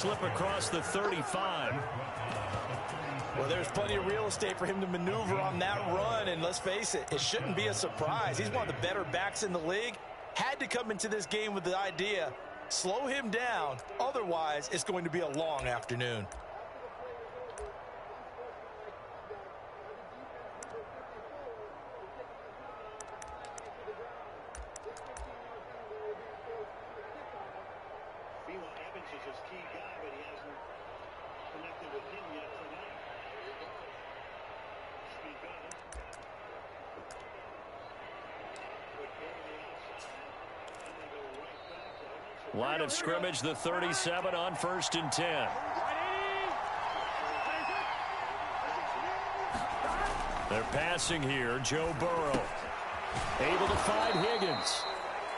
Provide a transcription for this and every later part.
Slip across the 35. Well, there's plenty of real estate for him to maneuver on that run, and let's face it, it shouldn't be a surprise. He's one of the better backs in the league. Had to come into this game with the idea, slow him down, otherwise it's going to be a long afternoon. Line of scrimmage, the 37 on 1st and 10. They're passing here. Joe Burrow able to find Higgins.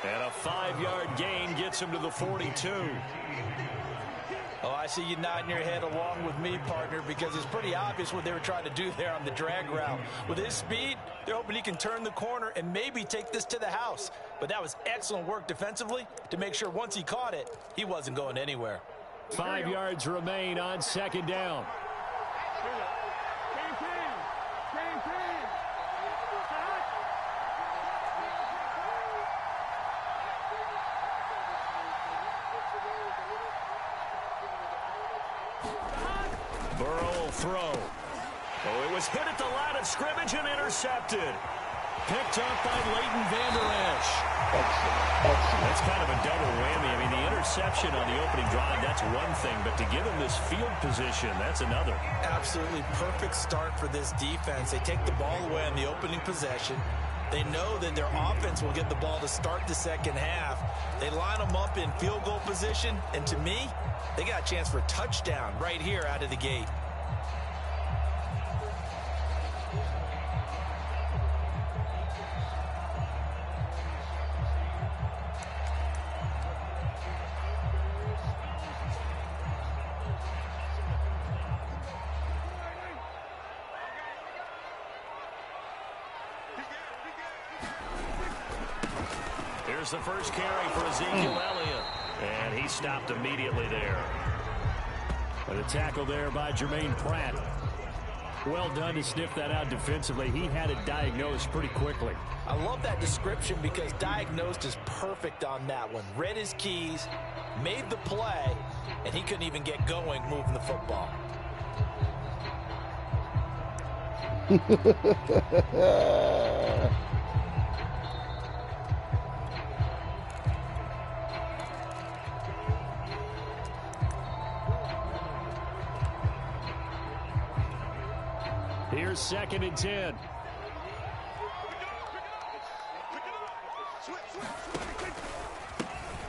And a 5-yard gain gets him to the 42. Oh, I see you nodding your head along with me, partner, because it's pretty obvious what they were trying to do there on the drag route. With his speed, they're hoping he can turn the corner and maybe take this to the house. But that was excellent work defensively to make sure once he caught it, he wasn't going anywhere. 5 yards remain on 2nd down. Burrow will throw. Oh, it was hit at the line of scrimmage and intercepted. Picked up by Leighton Vander Esch. That's kind of a double whammy. I mean, the interception on the opening drive, that's one thing. But to give him this field position, that's another. Absolutely perfect start for this defense. They take the ball away on the opening possession. They know that their offense will get the ball to start the second half. They line them up in field goal position. And to me, they got a chance for a touchdown right here out of the gate. Here's the first carry for Ezekiel Elliott. And he stopped immediately there. And a tackle there by Jermaine Pratt. Well done to sniff that out defensively. He had it diagnosed pretty quickly. I love that description because diagnosed is perfect on that one. Read his keys, made the play, and he couldn't even get going moving the football. Here's 2nd and 10.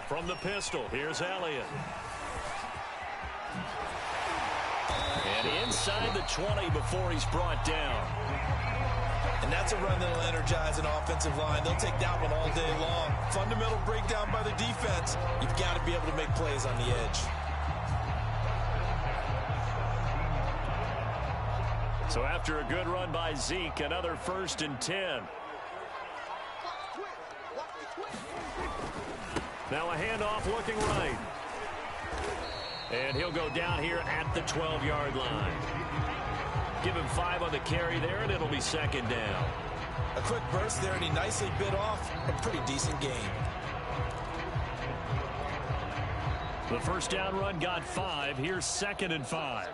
From the pistol, here's Elliott. And inside the 20 before he's brought down. And that's a run that'll energize an offensive line. They'll take that one all day long. Fundamental breakdown by the defense. You've got to be able to make plays on the edge. So after a good run by Zeke, another 1st and 10. Now a handoff looking right. And he'll go down here at the 12-yard line. Give him 5 on the carry there, and it'll be 2nd down. A quick burst there, and he nicely bit off a pretty decent gain. The first down run got 5. Here's 2nd and 5.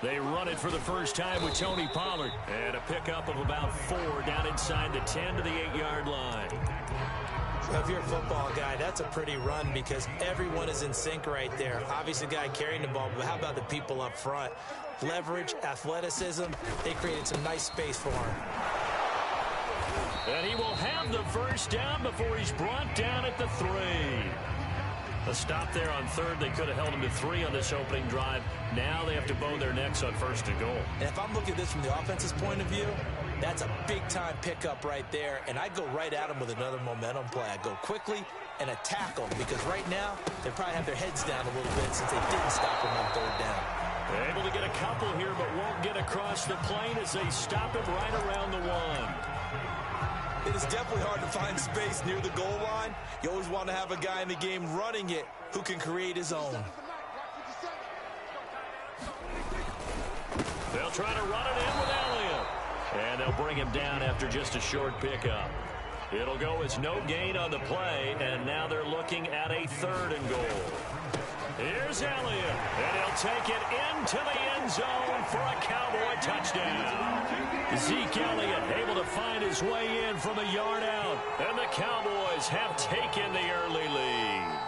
They run it for the first time with Tony Pollard. And a pickup of about 4 down inside the 10 to the 8-yard line. Well, if you're a football guy, that's a pretty run because everyone is in sync right there. Obviously, the guy carrying the ball, but how about the people up front? Leverage, athleticism, they created some nice space for him. And he will have the first down before he's brought down at the 3. A stop there on 3rd. They could have held him to 3 on this opening drive. Now they have to bow their necks on 1st and goal. And if I'm looking at this from the offense's point of view, that's a big-time pickup right there. And I'd go right at him with another momentum play. I'd go quickly and attack them because right now they probably have their heads down a little bit since they didn't stop him on 3rd down. They're able to get a couple here, but won't get across the plane as they stop him right around the 1. It is definitely hard to find space near the goal line. You always want to have a guy in the game running it who can create his own. They'll try to run it in with Elliott. And they'll bring him down after just a short pickup. It'll go as no gain on the play, and now they're looking at a 3rd and goal. Here's Elliott, and he'll take it into the end zone for a Cowboy touchdown. Zeke Elliott able to find his way in from a yard out, and the Cowboys have taken the early lead.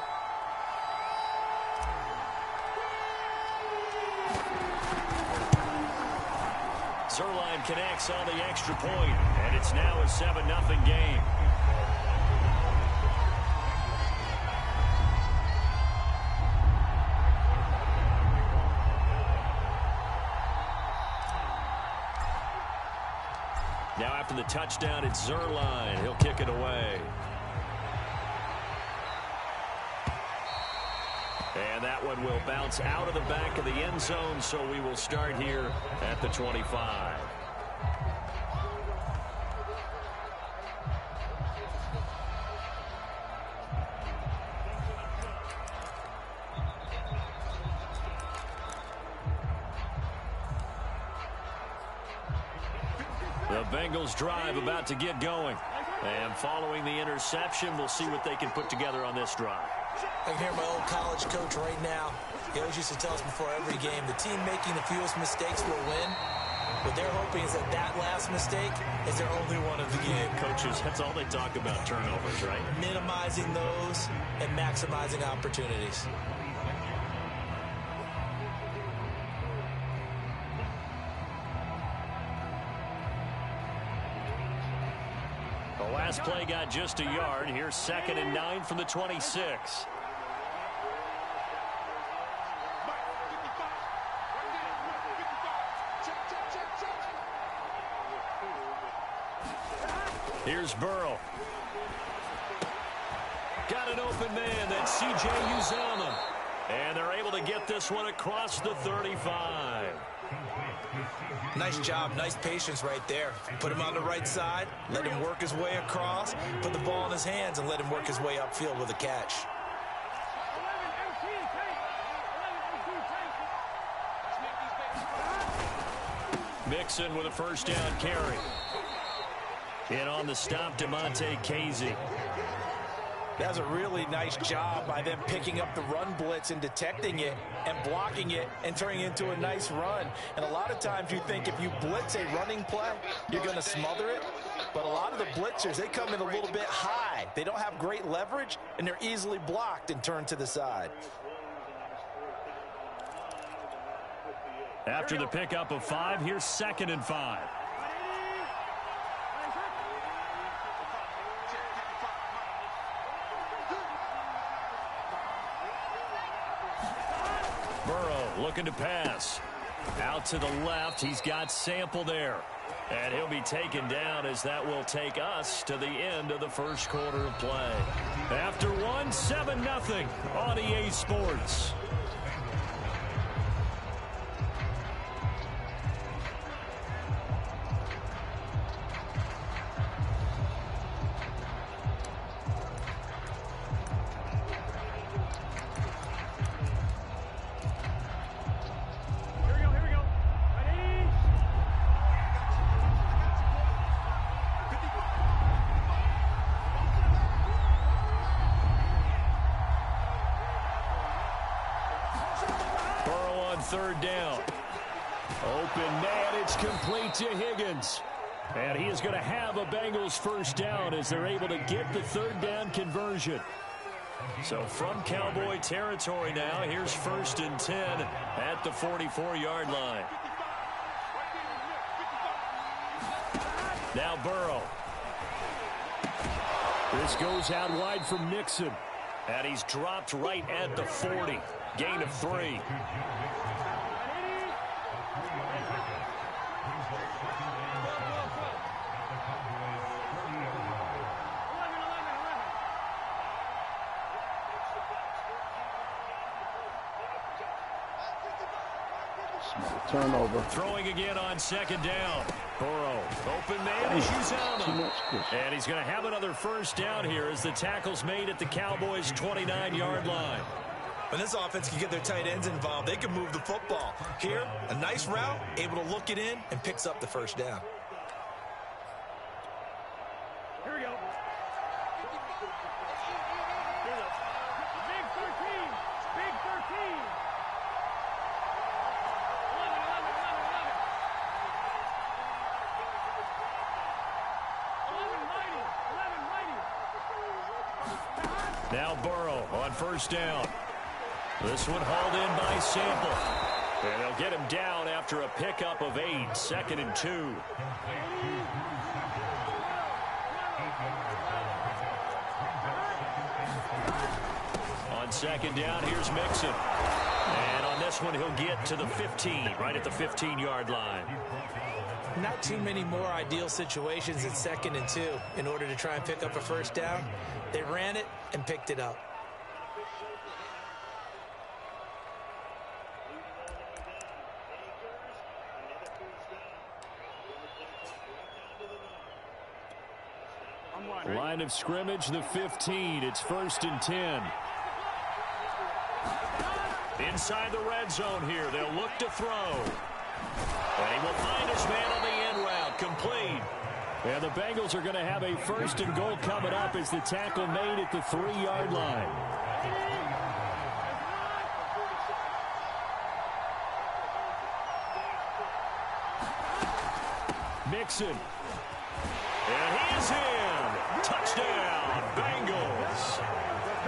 Zerline connects on the extra point, and it's now a 7-0 game. Now after the touchdown, it's Zerline. He'll kick it away. And that one will bounce out of the back of the end zone, so we will start here at the 25. The Bengals drive about to get going. And following the interception, we'll see what they can put together on this drive. I can hear my old college coach right now. He always used to tell us before every game, the team making the fewest mistakes will win. What they're hoping is that last mistake is their only one of the game. Coaches, that's all they talk about, turnovers, right? Minimizing those and maximizing opportunities. The last play got just a yard. Here's 2nd and 9 from the 26. Here's Burrow. Got an open man. That's C.J. Uzomah. And they're able to get this one across the 35. Nice job, nice patience right there. Put him on the right side, let him work his way across, put the ball in his hands, and let him work his way upfield with a catch. Mixon with a 1st down carry. And on the stop, DeMonte Casey. That's a really nice job by them picking up the run blitz and detecting it and blocking it and turning it into a nice run. And a lot of times you think if you blitz a running play, you're going to smother it. But a lot of the blitzers, they come in a little bit high. They don't have great leverage, and they're easily blocked and turned to the side. After the pickup of 5, here's 2nd and 5. Burrow looking to pass. Out to the left. He's got Sample there. And he'll be taken down as that will take us to the end of the 1st quarter of play. After 1, 7-0 on EA Sports. Third down. Open man, it's complete to Higgins. And he is going to have a Bengals 1st down as they're able to get the 3rd down conversion. So from Cowboy territory now, here's 1st and 10 at the 44-yard line. Now Burrow. This goes out wide from Mixon. And he's dropped right at the 40. Gain of 3. Turnover. Throwing again on second down. Burrow, open man, issues out. And he's going to have another first down here as the tackle's made at the Cowboys' 29-yard line. When this offense can get their tight ends involved, they can move the football. Here, a nice route, able to look it in, and picks up the first down. Here we go. Big 13. Big 13. 11. Now Burrow on first down. This one hauled in by Sample. And they'll get him down after a pickup of 8, 2nd and 2. On second down, here's Mixon. And on this one, he'll get to the 15, right at the 15-yard line. Not too many more ideal situations at 2nd and 2 in order to try and pick up a first down. They ran it and picked it up. Line of scrimmage, the 15. It's 1st and 10. Inside the red zone here. They'll look to throw. And he will find his man on the end route. Complete. And the Bengals are going to have a 1st and goal coming up as the tackle made at the 3-yard line. Mixon. And he is in. Touchdown, Bengals.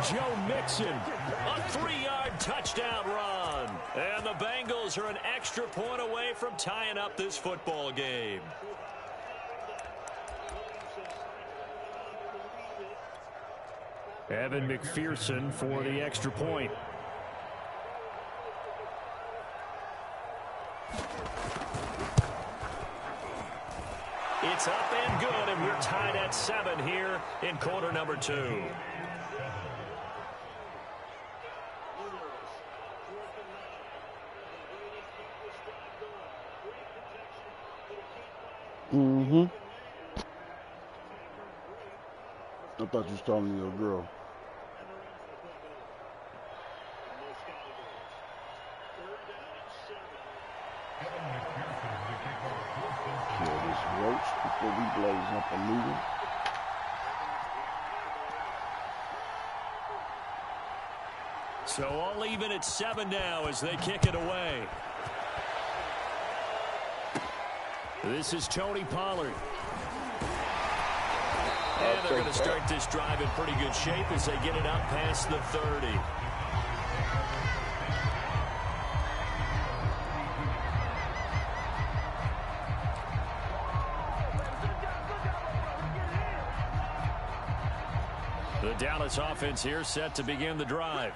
Joe Mixon, a 3-yard touchdown run. And the Bengals are an extra point away from tying up this football game. Evan McPherson for the extra point. It's up and good, and we're tied at 7 here in quarter number 2. I thought you was talking to your girl. Kill this roach before we blaze up a new one. So all even at 7 now as they kick it away. This is Tony Pollard. And they're going to start this drive in pretty good shape as they get it out past the 30. The Dallas offense here set to begin the drive.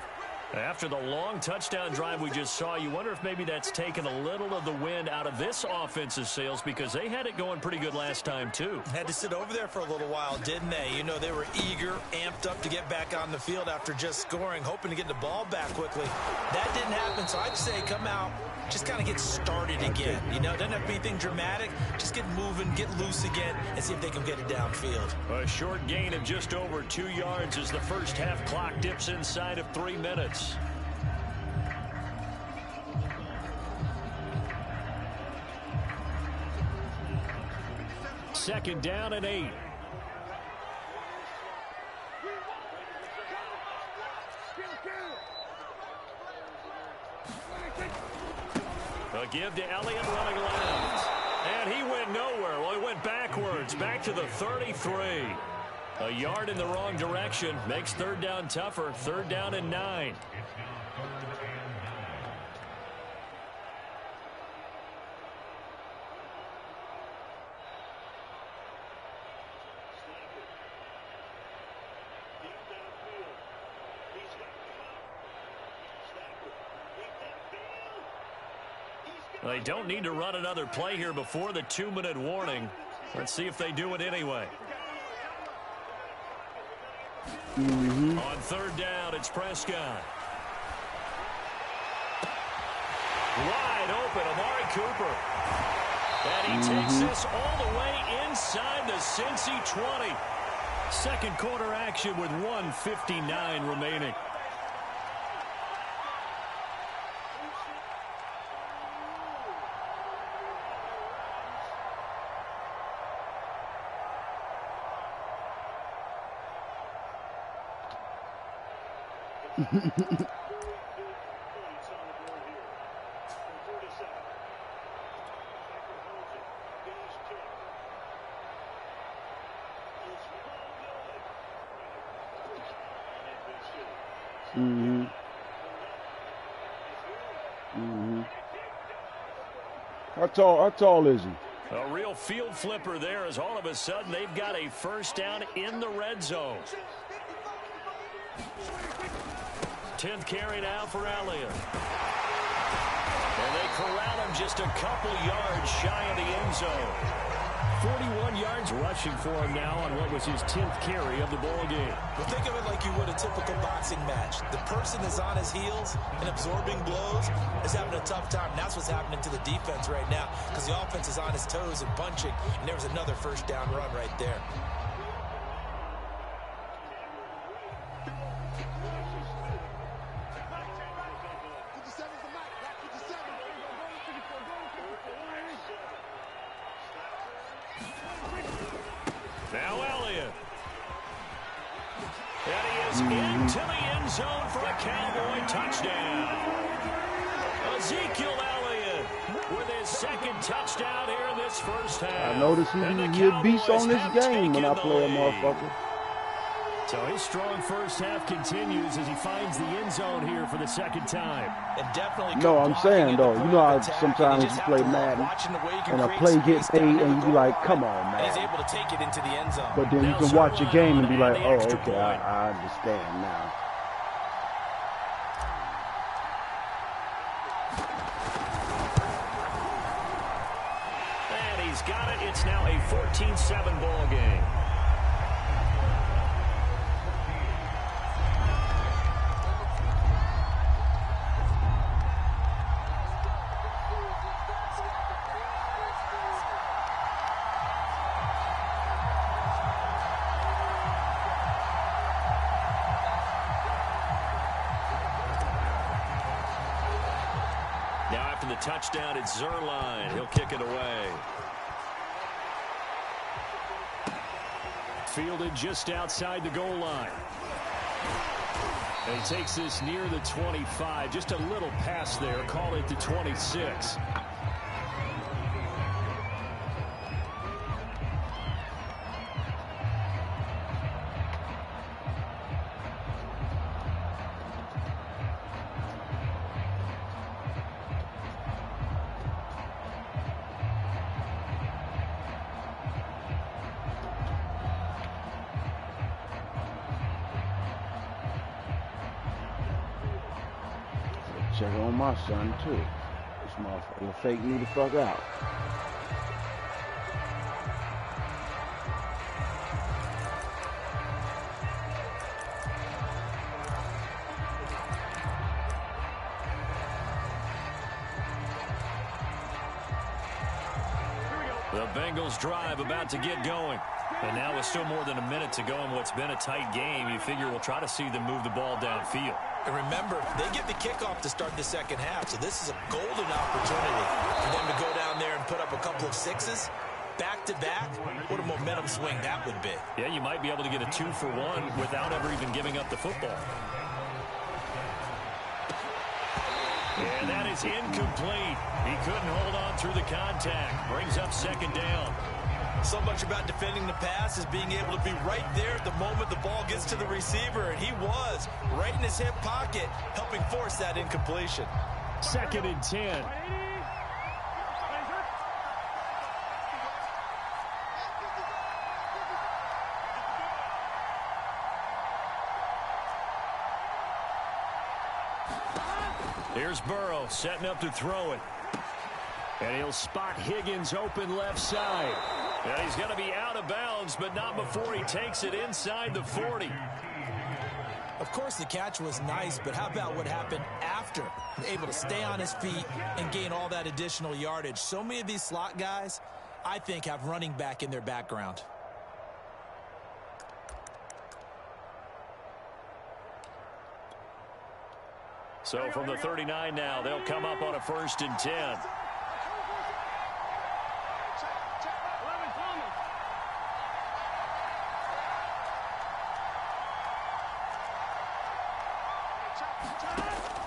After the long touchdown drive we just saw, you wonder if maybe that's taken a little of the wind out of this offense's sails because they had it going pretty good last time, too. Had to sit over there for a little while, didn't they? You know, they were eager, amped up to get back on the field after just scoring, hoping to get the ball back quickly. That didn't happen, so I'd say come out, just kind of get started again. You know, it doesn't have to be anything dramatic. Just get moving, get loose again, and see if they can get it downfield. A short gain of just over 2 yards as the first half clock dips inside of 3 minutes. Second down and 8. A give to Elliott running left. And he went nowhere. Well, he went backwards, back to the 33. A yard in the wrong direction makes third down tougher. Third down and 9. They don't need to run another play here before the 2-minute warning. Let's see if they do it anyway. On third down, it's Prescott. Wide open, Amari Cooper. And he takes this all the way inside the Cincy 20. Second quarter action with 1:59 remaining. How tall is he? A real field flipper there, as all of a sudden they've got a first down in the red zone. 10th carry now for Elliott. And they corral him just a couple yards shy of the end zone. 41 yards rushing for him now on what was his 10th carry of the ball game. Well, think of it like you would a typical boxing match. The person is on his heels and absorbing blows is having a tough time. And that's what's happening to the defense right now, because the offense is on his toes and punching, and there was another first down run right there. Now Elliott. And he is into the end zone for a Cowboy touchdown. Ezekiel Elliott with his second touchdown here in this first half. I noticed he a beast on this game when I play a motherfucker. So his strong first half continues as he finds the end zone here for the second time. And definitely no, I'm saying, though, you know how sometimes you play Madden and a play gets made and you be like, come on, man. He's able to take it into the end zone. But then you can watch a game and be like, oh, okay, I understand now. And he's got it. It's now a 14-7 ball game. Now after the touchdown, it's Zerline. He'll kick it away. Fielded just outside the goal line. And he takes this near the 25. Just a little pass there. Call it the 26. Check on my son, too. This motherfucker will fake me the fuck out. The Bengals drive about to get going. And now with still more than a minute to go in what's been a tight game, you figure we'll try to see them move the ball downfield. And remember, they get the kickoff to start the second half, so this is a golden opportunity for them to go down there and put up a couple of sixes back-to-back. What a momentum swing that would be. Yeah, you might be able to get a 2-for-1 without ever even giving up the football. And that is incomplete. He couldn't hold on through the contact. Brings up second down. So much about defending the pass is being able to be right there at the moment the ball gets to the receiver, and he was right in his hip pocket, helping force that incompletion. 2nd and 10. Here's Burrow setting up to throw it. And he'll spot Higgins open left side. And he's going to be out of bounds, but not before he takes it inside the 40. Of course, the catch was nice, but how about what happened after? Able to stay on his feet and gain all that additional yardage. So many of these slot guys, I think, have running back in their background. So from the 39 now, they'll come up on a 1st and 10.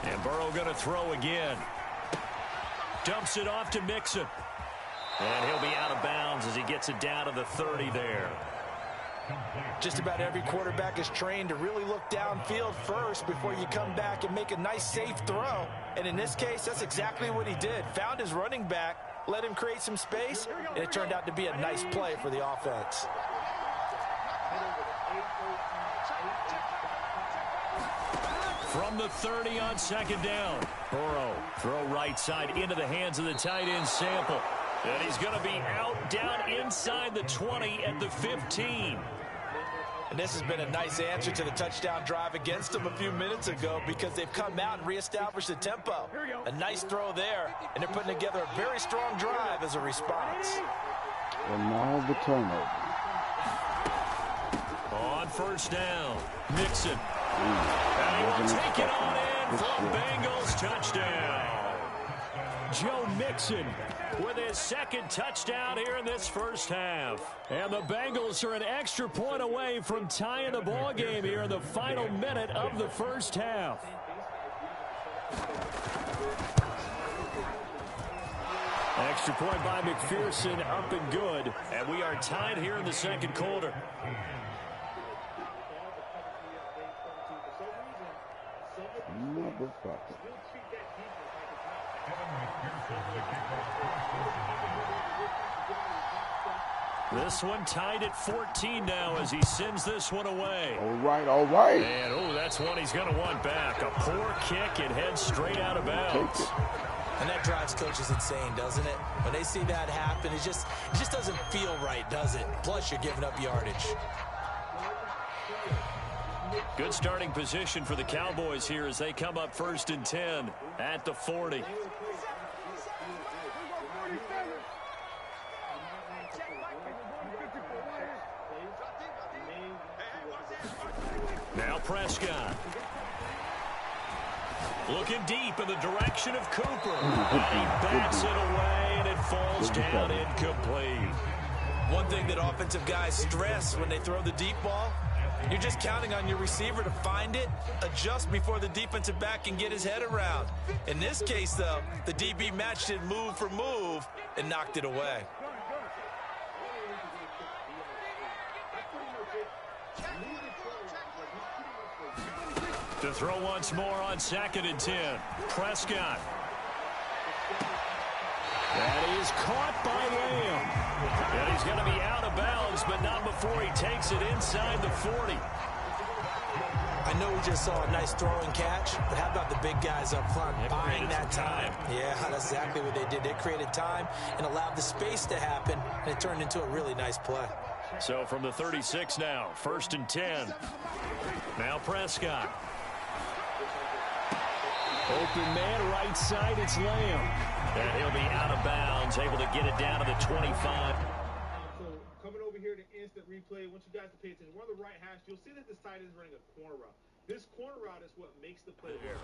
And Burrow going to throw again. Dumps it off to Mixon. And he'll be out of bounds as he gets it down to the 30 there. Just about every quarterback is trained to really look downfield first before you come back and make a nice, safe throw. And in this case, that's exactly what he did. Found his running back, let him create some space, and it turned out to be a nice play for the offense. From the 30 on 2nd down. Burrow, throw right side into the hands of the tight end Sample. And he's going to be out down inside the 20 at the 15. And this has been a nice answer to the touchdown drive against them a few minutes ago because they've come out and reestablished the tempo. A nice throw there, and they're putting together a very strong drive as a response. And now the turnover. On 1st down, Mixon. And he will take it on in from Bengals touchdown. Joe Mixon with his 2nd touchdown here in this 1st half. And the Bengals are an extra point away from tying the ball game here in the final minute of the 1st half. Extra point by McPherson, up and good. And we are tied here in the 2nd quarter. Motherfucker. This one tied at 14 now as he sends this one away. All right, all right. And, oh, that's one he's going to want back. A poor kick. It heads straight out of bounds. And that drives coaches insane, doesn't it? When they see that happen, it just doesn't feel right, does it? Plus, you're giving up yardage. Good starting position for the Cowboys here as they come up 1st and 10 at the 40. Now Prescott. Looking deep in the direction of Cooper. And he bats it away, and it falls down incomplete. One thing that offensive guys stress when they throw the deep ball, you're just counting on your receiver to find it, adjust before the defensive back can get his head around. In this case, though, the DB matched it move for move and knocked it away. To throw once more on 2nd and 10. Prescott. That is caught by Lamb. And he's going to be out of bounds, but not before he takes it inside the 40. I know we just saw a nice throw and catch, but how about the big guys up front buying that time? Yeah, that's exactly what they did. They created time and allowed the space to happen, and it turned into a really nice play. So from the 36 now, 1st and 10. Now Prescott. Open man, right side, it's Lamb. And he'll be out of bounds, able to get it down to the 25. So coming over here to instant replay, I want you guys to pay attention. We're on the right hash. You'll see that this tight end is running a corner route. This corner route is what makes the play there.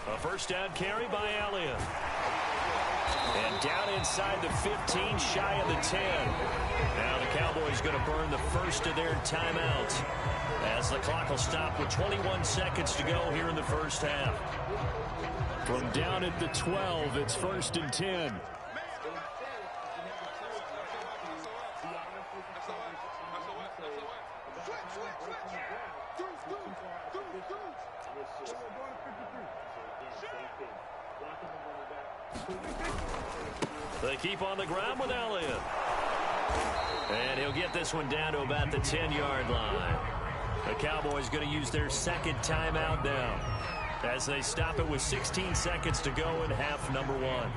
A 1st down carry by Elliott. And down inside the 15, shy of the 10. Now the Cowboys going to burn the first of their timeouts as the clock will stop with 21 seconds to go here in the 1st half. From down at the 12, it's 1st and 10. They keep on the ground with Elliott. And he'll get this one down to about the 10-yard line. The Cowboys going to use their second timeout now as they stop it with 16 seconds to go in half number 1.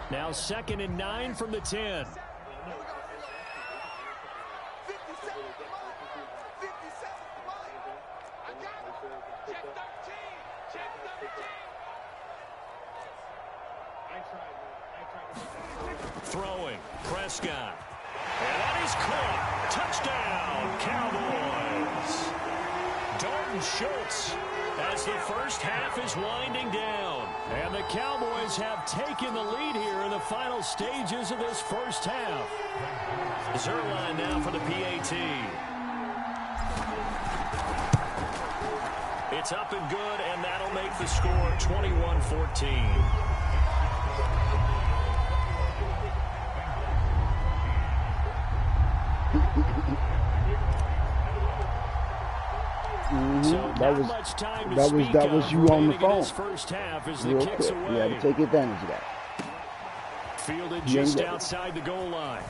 Now 2nd and 9 from the 10. Throwing, Prescott. And that is caught. Touchdown, Cowboys. Dalton Schultz as the first half is winding down. And the Cowboys have taken the lead here in the final stages of this first half. Zerline now for the PAT. It's up and good, and that'll make the score 21-14. So that was you on the phone. First half as real the quick. kicks away. You had to take advantage of that. Fielded just outside the goal line.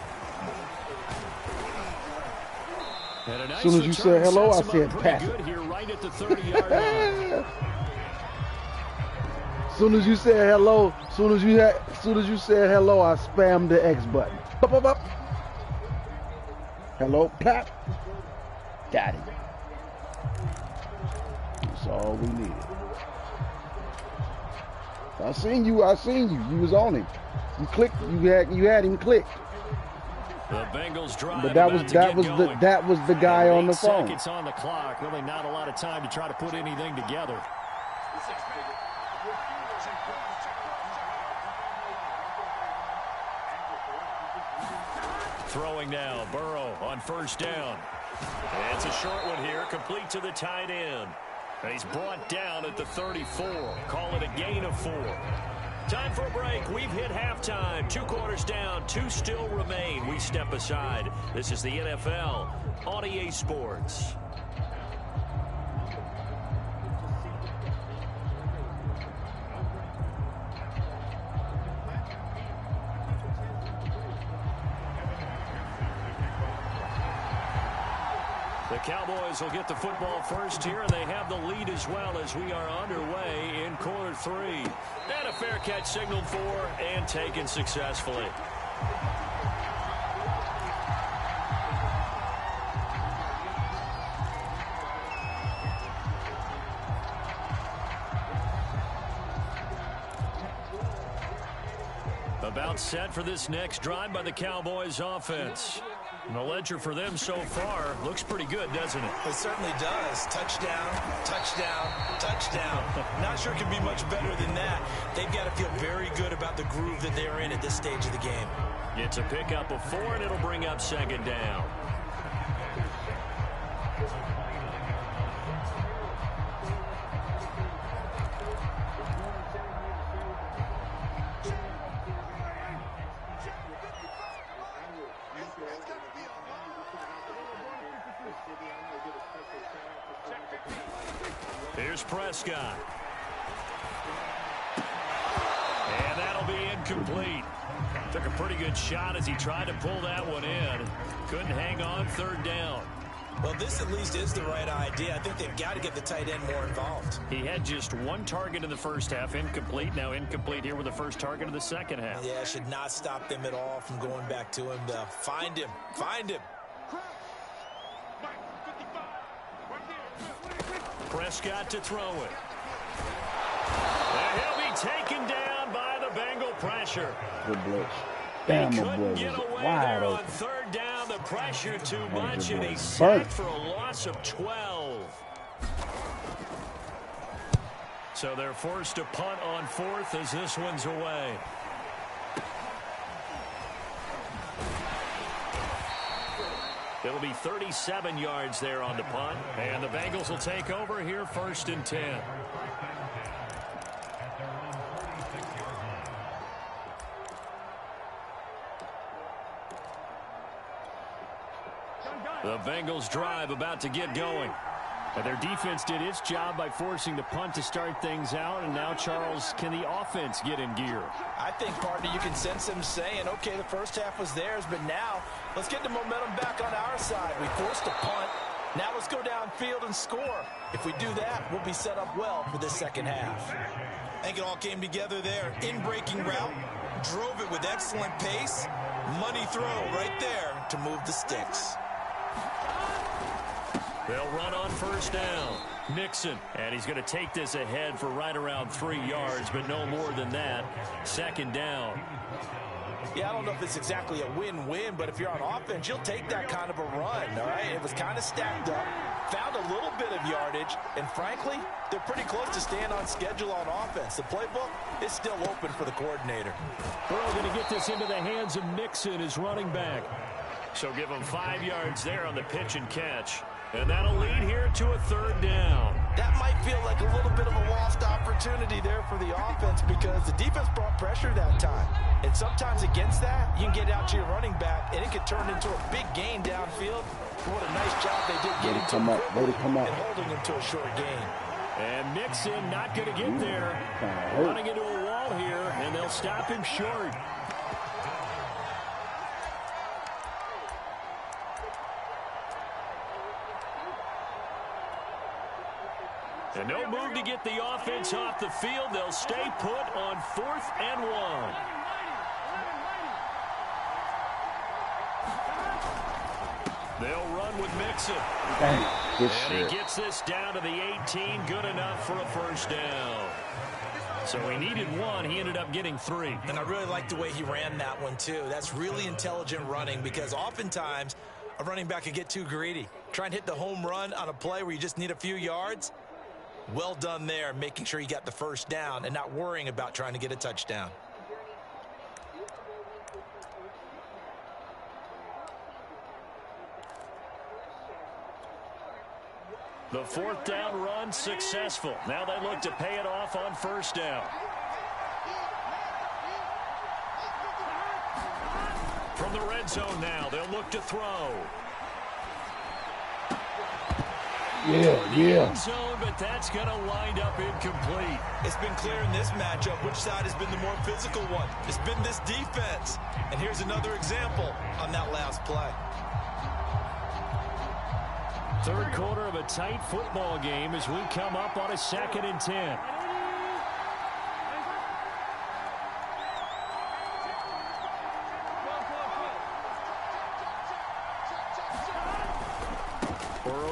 As soon as you said hello, I said pass it. Here, right at the 30-yard line. As soon as you said hello, as soon as you said hello, I spammed the X button. Bup, bup, bup. Hello, clap. Got it. That's all we needed. I seen you. You was on him. You clicked. You had him clicked. The Bengals drive. But that was the guy on the phone. Seconds on the clock. Really not a lot of time to try to put anything together. Throwing now, Burrow on first down. It's a short one here, complete to the tight end. And he's brought down at the 34. Call it a gain of 4. Time for a break. We've hit halftime. 2 quarters down, 2 still remain. We step aside. This is the NFL on EA Sports. The Cowboys will get the football first here, and they have the lead as well as we are underway in quarter 3. And a fair catch signaled for and taken successfully. About set for this next drive by the Cowboys offense. And the ledger for them so far looks pretty good, doesn't it? It certainly does. Touchdown, touchdown, touchdown. Not sure it can be much better than that. They've got to feel very good about the groove that they're in at this stage of the game. It's a pickup of 4, and it'll bring up 2nd down. Here's Prescott. And that'll be incomplete. Took a pretty good shot as he tried to pull that one in. Couldn't hang on 3rd down. Well, this at least is the right idea. I think they've got to get the tight end more involved. He had just 1 target in the first half, incomplete. Now incomplete here with the first target of the second half. Yeah, should not stop them at all from going back to him. Find him. Find him. Prescott to throw it. And he'll be taken down by the Bengal pressure. Good blitz. He couldn't get away there on 3rd down. The pressure too much, and he's sacked for a loss of 12. So they're forced to punt on 4th as this one's away. It'll it'll be 37 yards there on the punt. And the Bengals will take over here 1st and 10. The Bengals drive about to get going. And their defense did its job by forcing the punt to start things out. And now, Charles, can the offense get in gear? I think, partner, you can sense them saying, okay, the first half was theirs, but now let's get the momentum back on our side. We forced a punt. Now let's go downfield and score. If we do that, we'll be set up well for this second half. I think it all came together there. In-breaking route, drove it with excellent pace. Money throw right there to move the sticks. They'll run on 1st down. Mixon, and he's going to take this ahead for right around 3 yards, but no more than that. 2nd down. Yeah, I don't know if it's exactly a win-win, but if you're on offense, you'll take that kind of a run, all right? It was kind of stacked up, found a little bit of yardage, and frankly, they're pretty close to staying on schedule on offense. The playbook is still open for the coordinator. Burrow going to get this into the hands of Mixon, his running back. So give him 5 yards there on the pitch and catch. And that'll lead here to a 3rd down. That might feel like a little bit of a lost opportunity there for the offense because the defense brought pressure that time. And sometimes against that, you can get out to your running back, and it could turn into a big gain downfield. What a nice job they did getting to him and holding him to a short gain. And Mixon not going to get there. Running into a wall here, and they'll stop him short. And no move to get the offense off the field. They'll stay put on 4th and 1. They'll run with Mixon. And he gets this down to the 18. Good enough for a 1st down. So he needed 1. He ended up getting 3. And I really like the way he ran that one, too. That's really intelligent running because oftentimes a running back can get too greedy. Try and hit the home run on a play where you just need a few yards. Well done there, making sure you got the 1st down and not worrying about trying to get a touchdown. The 4th down run successful. Now they look to pay it off on 1st down. From the red zone now, they'll look to throw. Yeah. End zone, but that's going to wind up incomplete. It's been clear in this matchup which side has been the more physical one. It's been this defense. And here's another example on that last play. 3rd quarter of a tight football game as we come up on a 2nd and 10.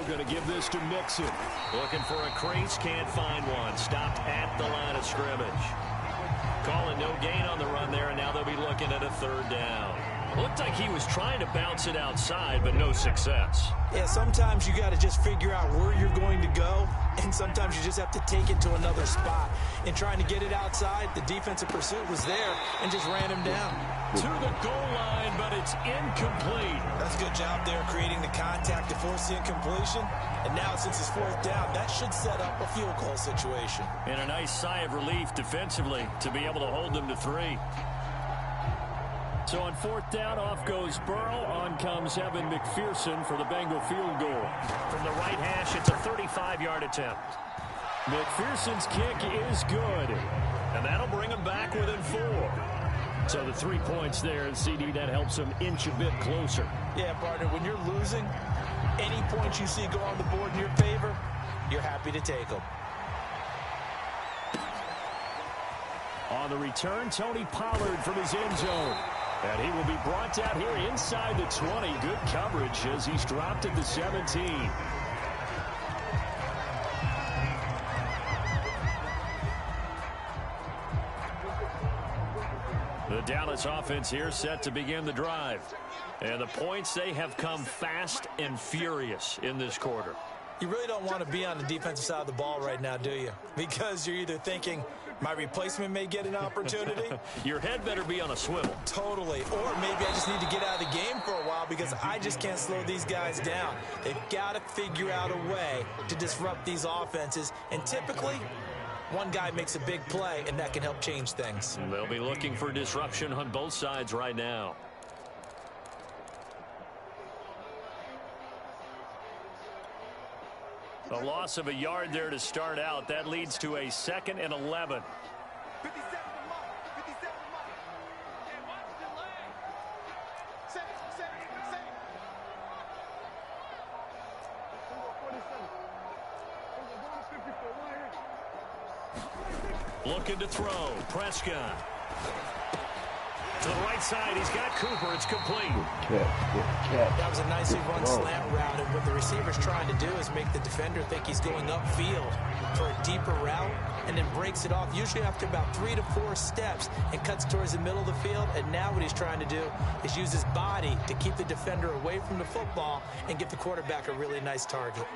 Going to give this to Mixon. Looking for a crease, can't find one. Stopped at the line of scrimmage. Calling no gain on the run there, and now they'll be looking at a 3rd down. Looked like he was trying to bounce it outside, but no success. Yeah, sometimes you got to just figure out where you're going to go, and sometimes you just have to take it to another spot. In trying to get it outside, the defensive pursuit was there and just ran him down. To the goal line, but it's incomplete. That's a good job there creating the contact to force the incompletion. And now since it's 4th down, that should set up a field goal situation. And a nice sigh of relief defensively to be able to hold them to 3. So on 4th down, off goes Burrow. On comes Evan McPherson for the Bengal field goal. From the right hash, it's a 35-yard attempt. McPherson's kick is good. And that'll bring him back within 4. So the 3 points there, and CD, that helps him inch a bit closer. Yeah, partner, when you're losing, any points you see go on the board in your favor, you're happy to take them. On the return, Tony Pollard from his end zone. And he will be brought down here inside the 20. Good coverage as he's dropped at the 17. The Dallas offense here set to begin the drive. And the points, they have come fast and furious in this quarter. You really don't want to be on the defensive side of the ball right now, do you? Because you're either thinking, my replacement may get an opportunity. Your head better be on a swivel. Totally. Or maybe I just need to get out of the game for a while because I just can't slow these guys down. They've got to figure out a way to disrupt these offenses. And typically, one guy makes a big play, and that can help change things. They'll be looking for disruption on both sides right now. A loss of a yard there to start out. That leads to a 2nd and 11. Looking to throw. Prescott. To the right side, he's got Cooper. It's complete. That was a nicely run slant route, and what the receiver's trying to do is make the defender think he's going upfield for a deeper route, and then breaks it off, usually after about 3 to 4 steps, and cuts towards the middle of the field. And now what he's trying to do is use his body to keep the defender away from the football and give the quarterback a really nice target.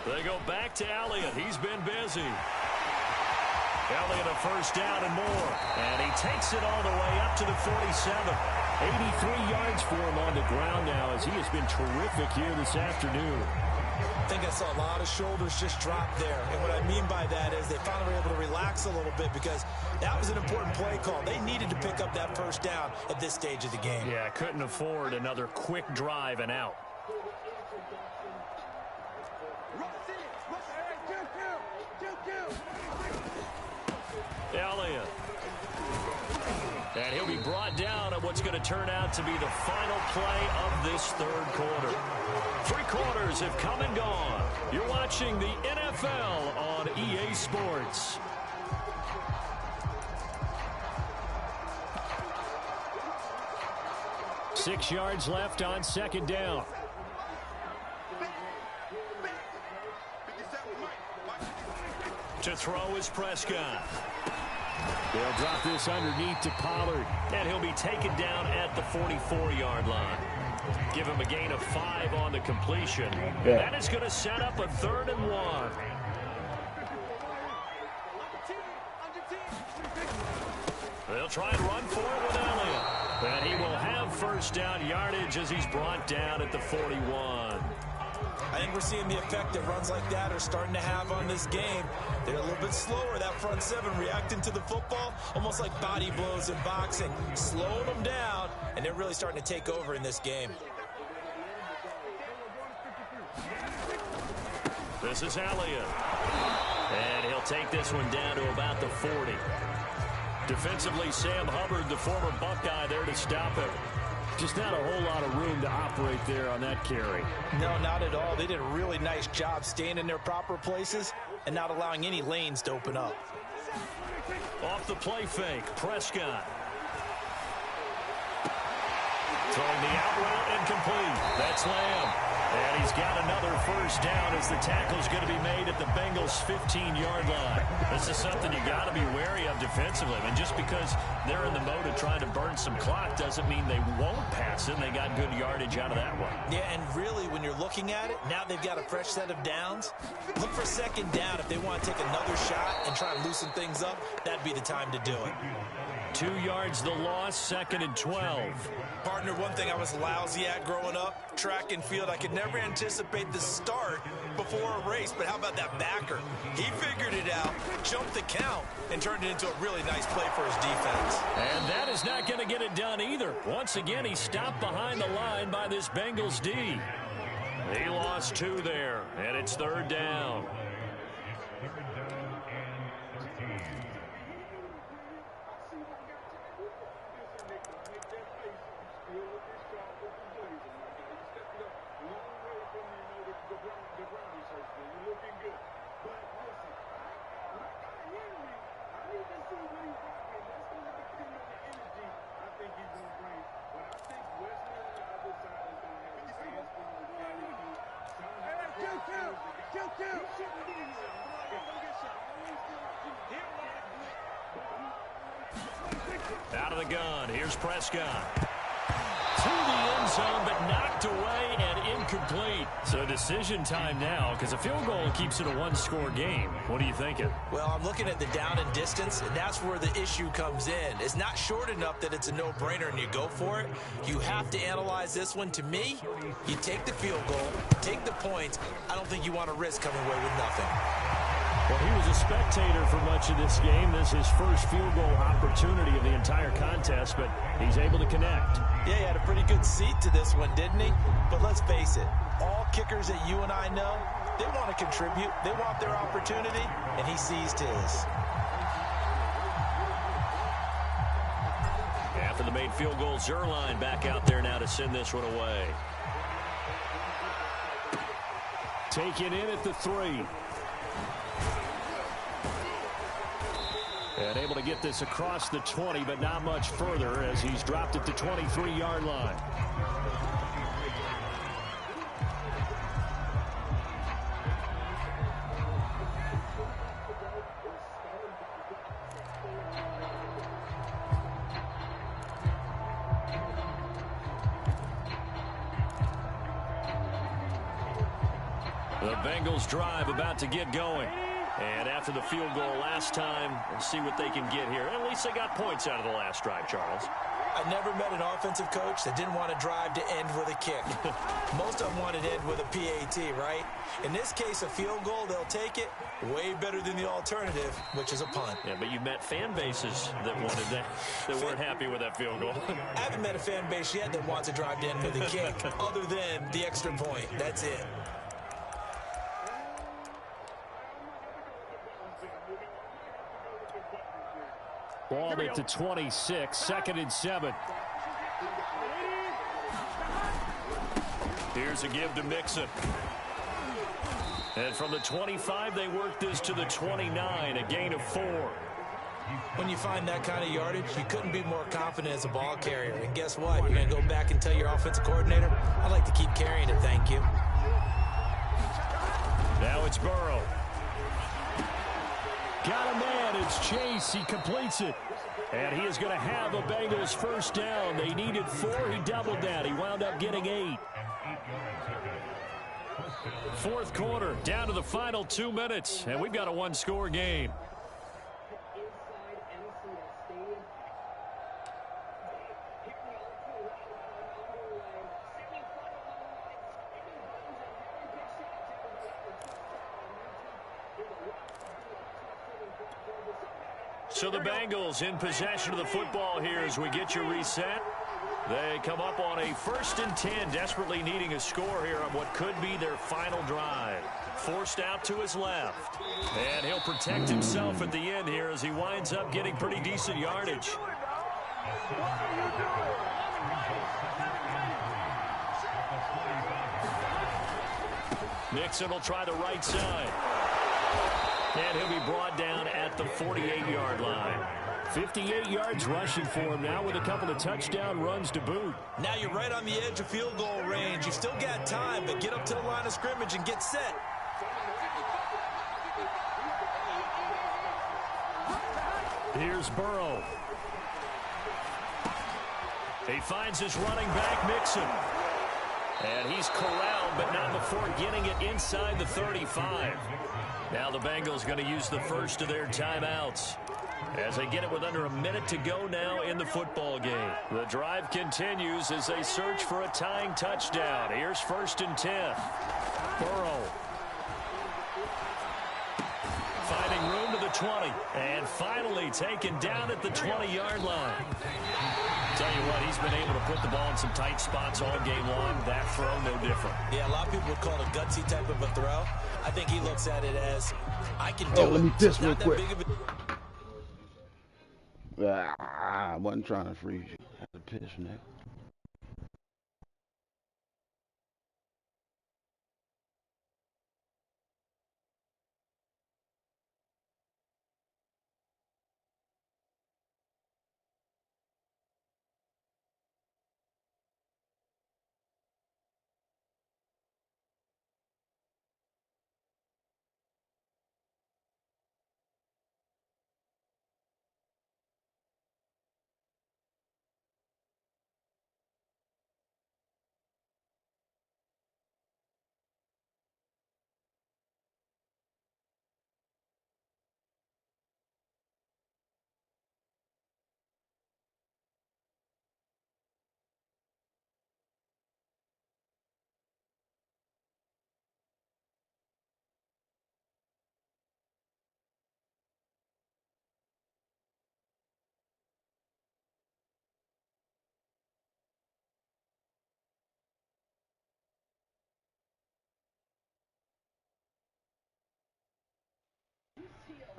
They go back to Elliott. He's been busy. Elliott a first down and more. And he takes it all the way up to the 47. 83 yards for him on the ground now as he has been terrific here this afternoon. I think I saw a lot of shoulders just drop there. And what I mean by that is they finally were able to relax a little bit because that was an important play call. They needed to pick up that first down at this stage of the game. Yeah, couldn't afford another quick drive and out. Elliott. And he'll be brought down at what's going to turn out to be the final play of this third quarter. 3 quarters have come and gone. You're watching the NFL on EA Sports. Six yards left on second down. To throw is Prescott. They'll drop this underneath to Pollard, and he'll be taken down at the 44-yard line. Give him a gain of 5 on the completion. Yeah. That is going to set up a 3rd and 1. They'll try and run for it with Elliott. And he will have first down yardage as he's brought down at the 41. I think we're seeing the effect that runs like that are starting to have on this game. They're a little bit slower, that front 7, reacting to the football, almost like body blows in boxing, slowing them down, and they're really starting to take over in this game. This is Elliott. And he'll take this one down to about the 40. Defensively, Sam Hubbard, the former Buckeye, there to stop him. Just not a whole lot of room to operate there on that carry. No, not at all. They did a really nice job staying in their proper places and not allowing any lanes to open up. Off the play fake, Prescott. Throwing the out route incomplete. That's Lamb. And he's got another first down as the tackle's going to be made at the Bengals' 15-yard line. This is something you got to be wary of defensively. I mean, just because they're in the mode of trying to burn some clock doesn't mean they won't pass it. They got good yardage out of that one. Yeah, and really, when you're looking at it, now they've got a fresh set of downs. Look for second down if they want to take another shot and try and loosen things up. That'd be the time to do it. 2 yards the loss, 2nd and 12. Partner, one thing I was lousy at growing up, track and field, I could never anticipate the start before a race, but how about that backer? He figured it out, jumped the count, and turned it into a really nice play for his defense. And that is not going to get it done either. Once again, he stopped behind the line by this Bengals D. He lost 2 there, and it's 3rd down. Out of the gun, here's Prescott. To the end zone, but knocked away and incomplete. So decision time now, because a field goal keeps it a one-score game. What are you thinking? Well, I'm looking at the down and distance, and that's where the issue comes in. It's not short enough that it's a no-brainer and you go for it. You have to analyze this one. To me, you take the field goal, take the points. I don't think you want to risk coming away with nothing. Well, he was a spectator for much of this game. This is his first field goal opportunity of the entire contest, but he's able to connect. Yeah, he had a pretty good seat to this one, didn't he? But let's face it, all kickers that you and I know, they want to contribute. They want their opportunity, and he seized his. After the made field goal, Zerline back out there now to send this one away. Taken in at the 3. And able to get this across the 20, but not much further as he's dropped at the 23-yard line. The Bengals drive about to get going. And after the field goal last time, we'll see what they can get here. At least they got points out of the last drive, Charles. I never met an offensive coach that didn't want to drive to end with a kick. Most of them wanted to end with a PAT, right? In this case, a field goal, they'll take it. Way better than the alternative, which is a punt. Yeah, but you've met fan bases that wanted that, that weren't happy with that field goal. I haven't met a fan base yet that wants to drive to end with a kick, other than the extra point. That's it. Ball at the 26, 2nd and 7. Here's a give to Mixon. And from the 25, they work this to the 29, a gain of 4. When you find that kind of yardage, you couldn't be more confident as a ball carrier. And guess what? You're going to go back and tell your offensive coordinator, I'd like to keep carrying it, thank you. Now it's Burrow. Got a man. It's Chase. He completes it. And he is going to have a Bengals first down. They needed 4. He doubled that. He wound up getting 8. Fourth quarter, down to the final 2 minutes. And we've got a one-score game. So the Bengals in possession of the football here as we get you reset. They come up on a 1st and 10, desperately needing a score here on what could be their final drive. Forced out to his left. And he'll protect himself at the end here as he winds up getting pretty decent yardage. Mixon will try the right side. And he'll be brought down at the 48-yard line. 58 yards rushing for him now with a couple of touchdown runs to boot. Now you're right on the edge of field goal range. You've still got time, but get up to the line of scrimmage and get set. Here's Burrow. He finds his running back, Mixon. And he's corralled, but not before getting it inside the 35. Now the Bengals going to use the first of their timeouts as they get it with under a minute to go now in the football game. The drive continues as they search for a tying touchdown. Here's 1st and 10. Burrow finding room to the 20 and finally taken down at the 20-yard line. Tell you what, he's been able to put the ball in some tight spots all game long. That throw, no different. Yeah, a lot of people would call it a gutsy type of a throw. I think he looks at it as, I can do it. Let me piss so real quick. I wasn't trying to freeze you. I had to piss, man.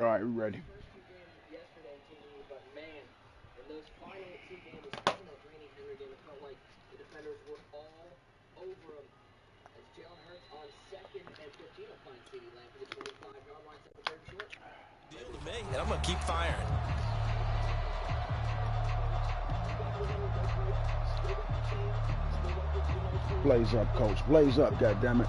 All right, we ready. Yesterday to me, but man, in those final two games, especially that Granny Henry game, it felt like the defenders were all over him. As Jalen Hurts on 2nd and 15 will find CeeDee Lamb for the 25-yard line, 2nd, 3rd, short. Deal to me, and I'm going to keep firing. Blaze up, coach. Blaze up, goddammit.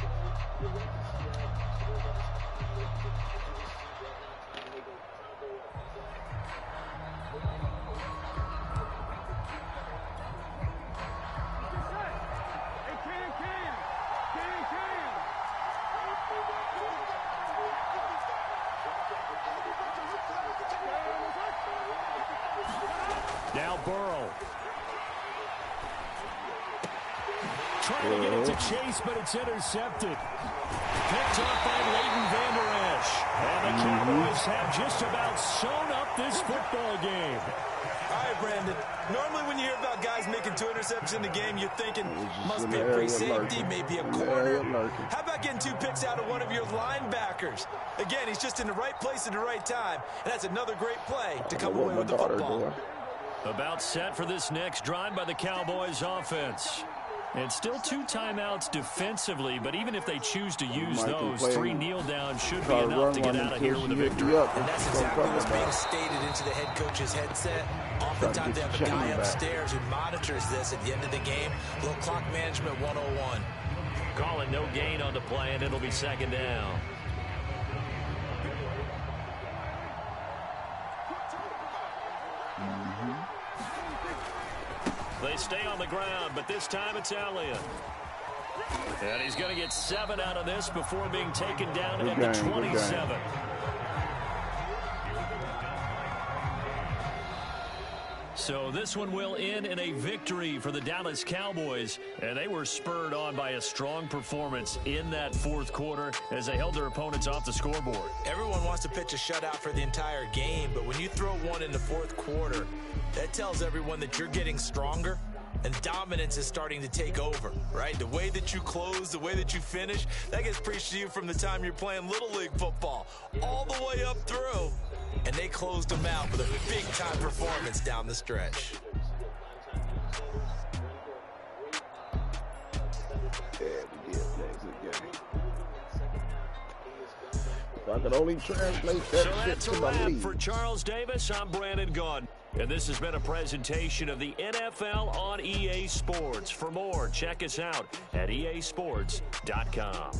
Now Burrow. Trying to get it to Chase, but it's intercepted. Picked up by Leighton Vander Esch. And the Cowboys have just about sewn up this football game. All right, Brandon. Normally when you hear about guys making 2 interceptions in a game, you're thinking, must be a free safety, maybe a corner. How about getting 2 picks out of one of your linebackers? Again, he's just in the right place at the right time. And that's another great play to come away with the football. About set for this next drive by the Cowboys offense. And still 2 timeouts defensively, but even if they choose to use those, 3 kneel downs should be enough to get out of here with a victory. And that's exactly what's being stated into the head coach's headset. Oftentimes they have a guy upstairs who monitors this at the end of the game. A little clock management 101. Calling no gain on the play, and it'll be 2nd down. They stay on the ground, but this time it's Elliott. And he's going to get 7 out of this before being taken down at the 27. So this one will end in a victory for the Dallas Cowboys, and they were spurred on by a strong performance in that 4th quarter as they held their opponents off the scoreboard. Everyone wants to pitch a shutout for the entire game, but when you throw one in the 4th quarter, that tells everyone that you're getting stronger and dominance is starting to take over, right? The way that you close, the way that you finish, that gets preached to you from the time you're playing Little League football all the way up through. And they closed them out with a big-time performance down the stretch. If I could only translate that shit to my league. For Charles Davis, I'm Brandon Gunn. And this has been a presentation of the NFL on EA Sports. For more, check us out at easports.com.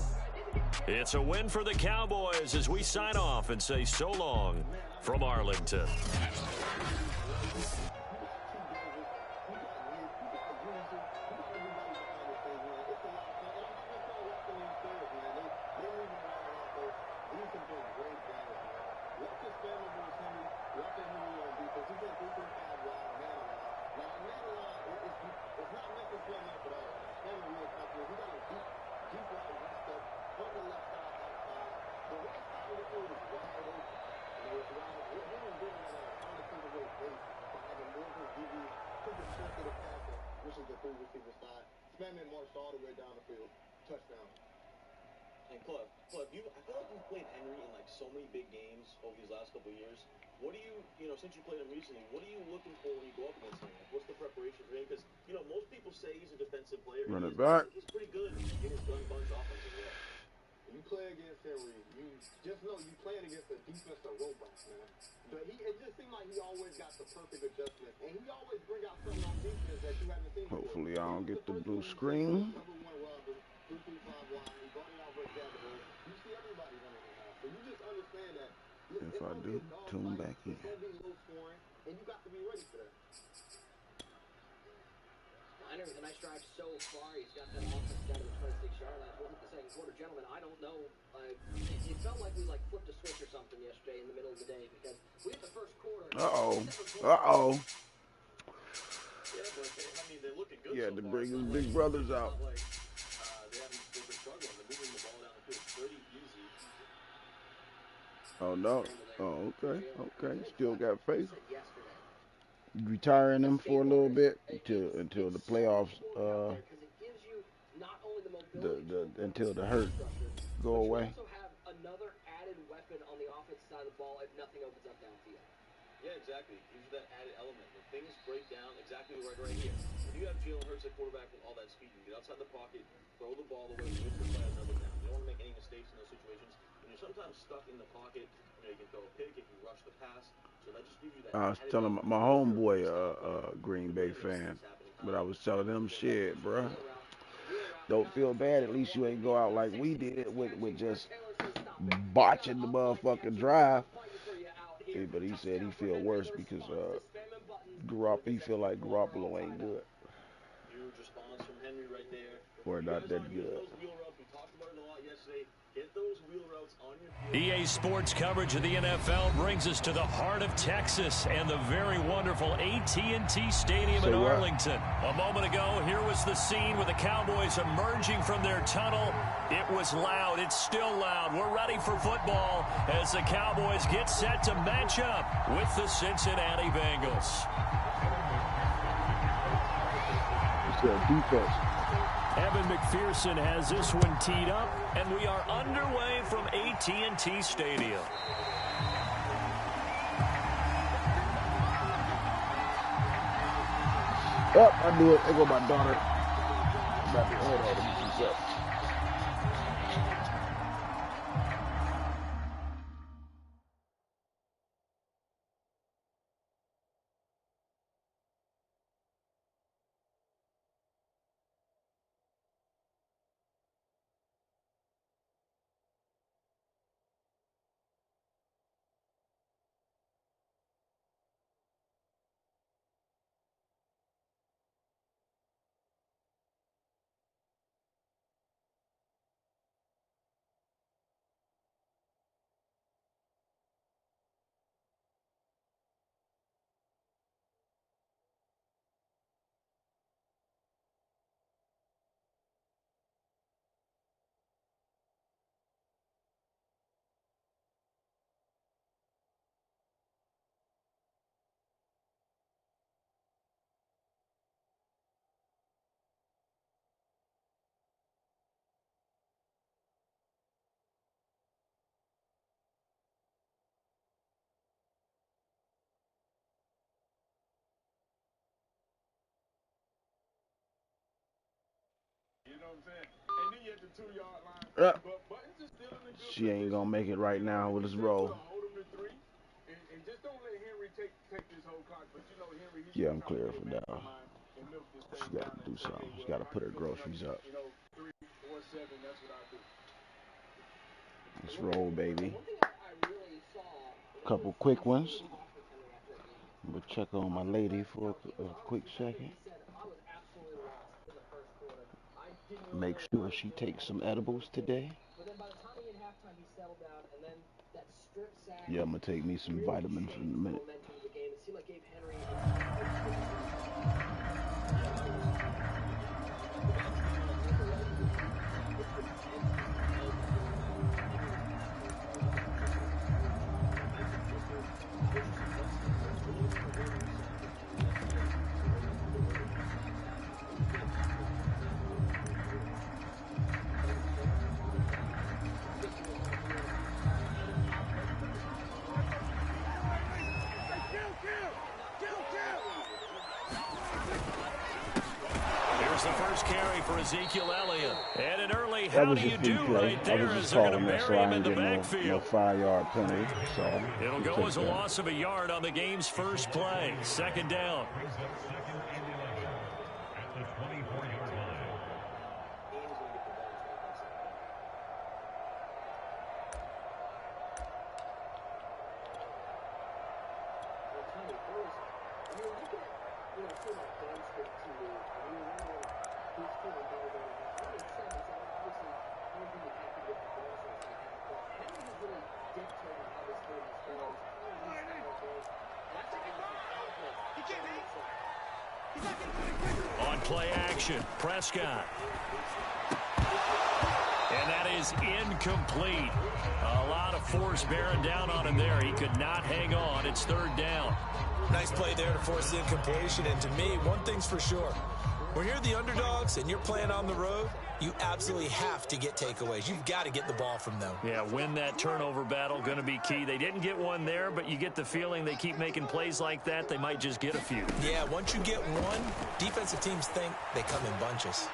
It's a win for the Cowboys as we sign off and say so long from Arlington. Spamman marched all the way down the field. Touchdown. And Cliff, I feel like you've played Henry in like so many big games over these last couple of years. What do you since you played him recently, what are you looking for when you go up against him? Like, what's the preparation for him? Because, most people say he's a defensive player. Run it back. He's pretty good in his gun bunch offensive way. When you play against Henry, you just know you playing against a defensive robot, man. But it just seemed like he always got the perfect adjustment. And he always bring out something on defense that you haven't seen before. Hopefully I don't get the blue screen. Number 1 Robert, 235 line, he brought it out for Gabriel. You see everybody running it now. So you just understand that. If I do, tune back in. It's going to be low scoring, and you got to be ready for that. Liner with a nice drive so far. He's got that offense down to the 26-yard line. Wasn't the 2nd quarter. Gentlemen, I don't know. It felt like we flipped a switch or something yesterday in the middle of the day because we had the 1st quarter. Uh-oh. Yeah, but they're looking good. Yeah, to bring his big brothers out. They've been struggling. They're moving the ball down the field pretty easy. Oh, no. Oh, okay. Still got faith. Retiring them for a little bit until the playoffs, until the hurt go away. Another added weapon on the offensive side of the ball if nothing opens up downfield. Yeah, exactly. Gives you that added element. When things break down, exactly right here. When you have Jalen Hurts at quarterback with all that speed, you get outside the pocket, throw the ball away, move the play another down. You don't want to make any mistakes in those situations. When you're sometimes stuck in the pocket, you can throw a pick if you rush the pass. So that just gives you that. I was telling my homeboy, Green Bay fan, but I was telling him, shit, bruh. Don't feel bad. At least you ain't go out like we did with just botching the motherfucking drive. But he said he feel worse because he feel like Garoppolo ain't good. Huge response from Henry right there. Or not that good. Those wheel routes, we talked about it a lot yesterday. Get those wheel routes on your field. EA Sports coverage of the NFL brings us to the heart of Texas and the very wonderful AT&T Stadium in Arlington. A moment ago, here was the scene with the Cowboys emerging from their tunnel. It was loud. It's still loud. We're ready for football as the Cowboys get set to match up with the Cincinnati Bengals. It's their defense. Evan McPherson has this one teed up, and we are underway from AT&T Stadium. Oh, I knew it. There go my daughter. Hold on, let me see something. She ain't gonna make it right now with this roll. Yeah, I'm clear for now. She got to do something. She got to put her groceries up. Let's roll, baby. Couple quick ones. I'm gonna check on my lady for a quick second. Make sure she takes some edibles today. Yeah, I'm gonna take me some vitamins in a minute. The first carry for Ezekiel Elliott. And an early how do you do right there as they're going to bury him in the backfield. No 5-yard penalty. So it'll go as a loss of a yard on the game's first play. Second down. On play action, Prescott. And that is incomplete. A lot of force bearing down on him there. He could not hang on. It's third down. Nice play there to force the incompletion. And to me, one thing's for sure. When you're the underdogs and you're playing on the road, you absolutely have to get takeaways. You've got to get the ball from them. Yeah, win that turnover battle, going to be key. They didn't get one there, but you get the feeling they keep making plays like that, they might just get a few. Yeah, once you get one, defensive teams think they come in bunches.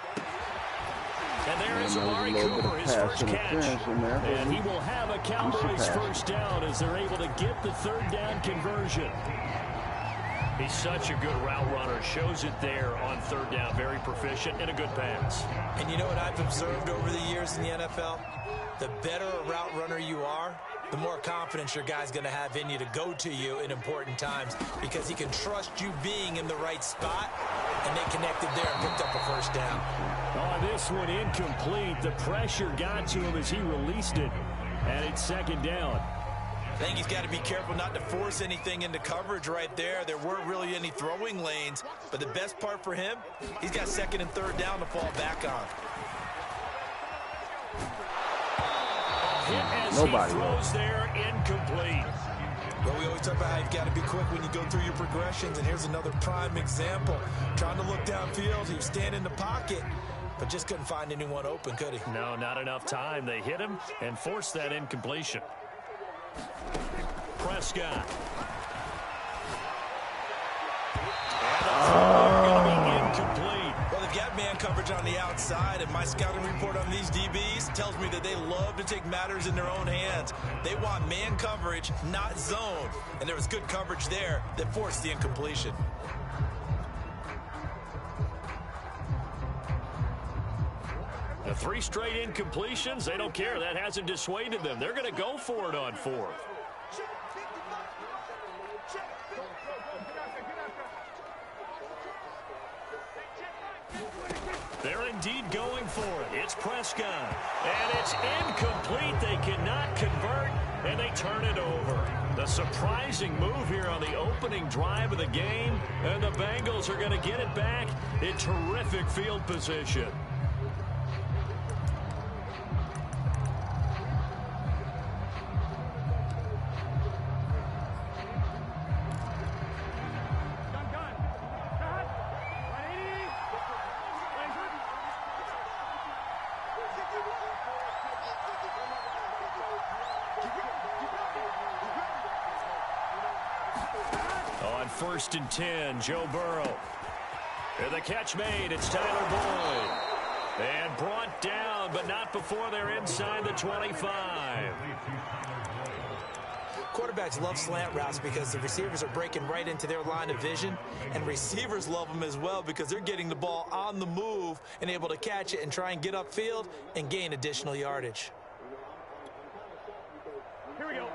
And there is Amari Cooper, his first catch. And he will have a Cowboys first down as they're able to get the third down conversion. He's such a good route runner. Shows it there on third down. Very proficient and a good pass. And you know what I've observed over the years in the NFL? The better a route runner you are, the more confidence your guy's going to have in you to go to you in important times because he can trust you being in the right spot, and they connected there and picked up a first down. Oh, this one incomplete. The pressure got to him as he released it, and it's second down. I think he's got to be careful not to force anything into coverage right there. There weren't really any throwing lanes, but the best part for him, he's got second and third down to fall back on. Hit as he throws there, incomplete. Well, we always talk about how you've got to be quick when you go through your progressions, and here's another prime example. Trying to look downfield, he was standing in the pocket, but just couldn't find anyone open, could he? No, not enough time. They hit him and forced that incompletion. Prescott. And going to be incomplete. Well, they've got man coverage on the outside, and my scouting report on these DBs tells me that they love to take matters in their own hands. They want man coverage, not zone. And there was good coverage there that forced the incompletion. The 3 straight incompletions, they don't care. That hasn't dissuaded them. They're going to go for it on 4th. They're indeed going for it. It's Prescott. And it's incomplete. They cannot convert, and they turn it over. The surprising move here on the opening drive of the game, and the Bengals are going to get it back in terrific field position. On 1st and 10, Joe Burrow. And the catch made. It's Tyler Boyd. And brought down, but not before they're inside the 25. Quarterbacks love slant routes because the receivers are breaking right into their line of vision, and receivers love them as well because they're getting the ball on the move and able to catch it and try and get upfield and gain additional yardage. Here we go.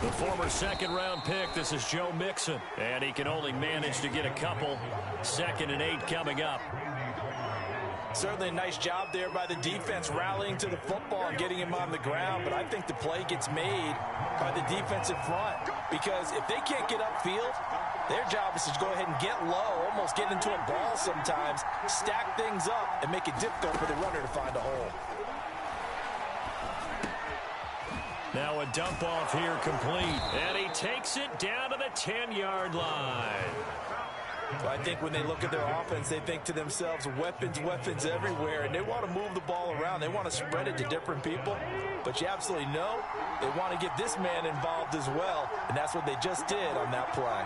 The former second-round pick, this is Joe Mixon. And he can only manage to get a couple. 2nd and 8 coming up. Certainly a nice job there by the defense rallying to the football and getting him on the ground, but I think the play gets made by the defensive front because if they can't get upfield, their job is to go ahead and get low, almost get into a ball sometimes, stack things up, and make it difficult for the runner to find a hole. Now a dump off here complete. And he takes it down to the 10-yard line. Well, I think when they look at their offense, they think to themselves, weapons, weapons everywhere, and they want to move the ball around. They want to spread it to different people, but you absolutely know they want to get this man involved as well, and that's what they just did on that play.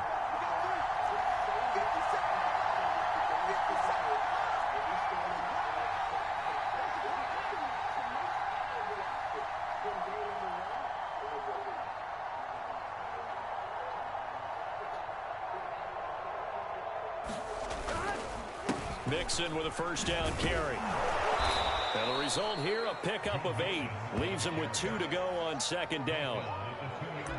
Mixon with a first down carry. And the result here, a pickup of 8. Leaves him with 2 to go on 2nd down.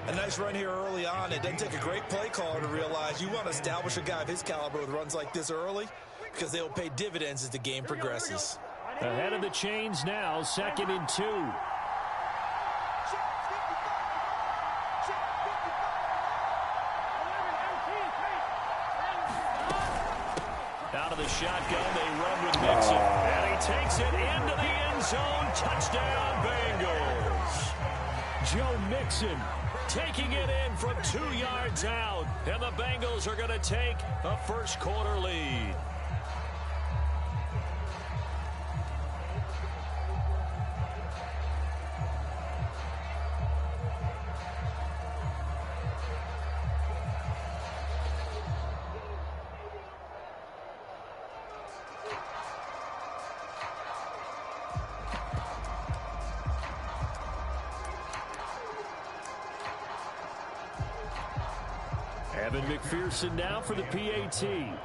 A nice run here early on. It doesn't take a great play caller to realize you want to establish a guy of his caliber with runs like this early because they will pay dividends as the game progresses. Ahead of the chains now, 2nd and 2. Out of the shotgun, they run with Mixon. And he takes it into the end end zone. Touchdown, Bengals. Joe Mixon taking it in from 2 yards out. And the Bengals are going to take a first quarter lead. Evan McPherson now for the PAT. And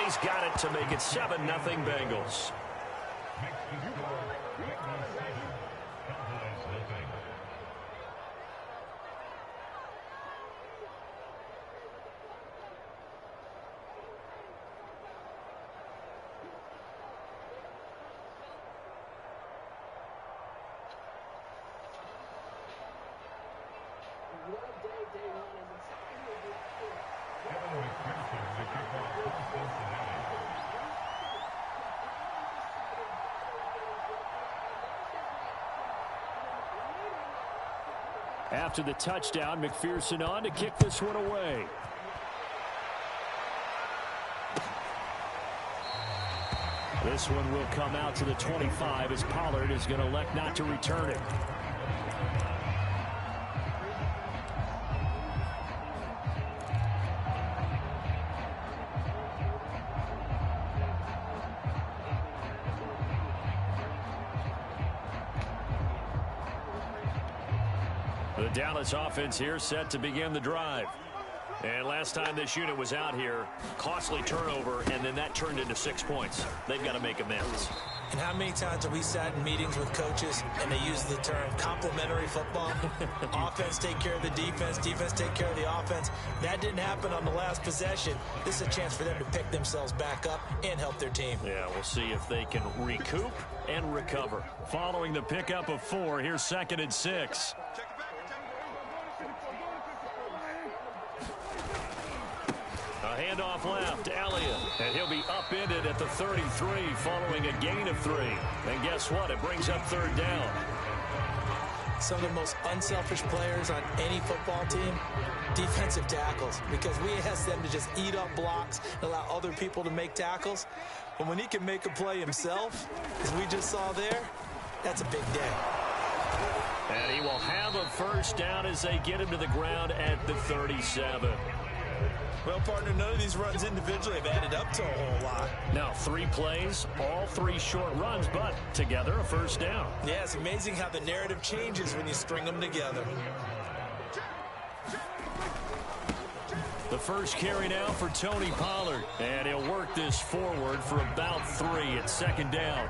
he's got it to make it 7-0 Bengals. After the touchdown, McPherson on to kick this one away. This one will come out to the 25 as Pollard is going to elect not to return it. The Dallas offense here set to begin the drive. And last time this unit was out here, costly turnover, and then that turned into 6 points. They've got to make amends. And how many times have we sat in meetings with coaches and they use the term complementary football? Offense take care of the defense, defense take care of the offense. That didn't happen on the last possession. This is a chance for them to pick themselves back up and help their team. Yeah, we'll see if they can recoup and recover. Following the pickup of 4, here's 2nd and 6. A handoff left, Elliott, and he'll be upended at the 33 following a gain of 3. And guess what? It brings up 3rd down. Some of the most unselfish players on any football team, defensive tackles, because we ask them to just eat up blocks and allow other people to make tackles. But when he can make a play himself, as we just saw there, that's a big day. And he will have a first down as they get him to the ground at the 37. Well, partner, none of these runs individually have added up to a whole lot. Now 3 plays, all 3 short runs, but together a first down. Yeah, it's amazing how the narrative changes when you string them together. The first carry now for Tony Pollard, and he'll work this forward for about 3 at 2nd down.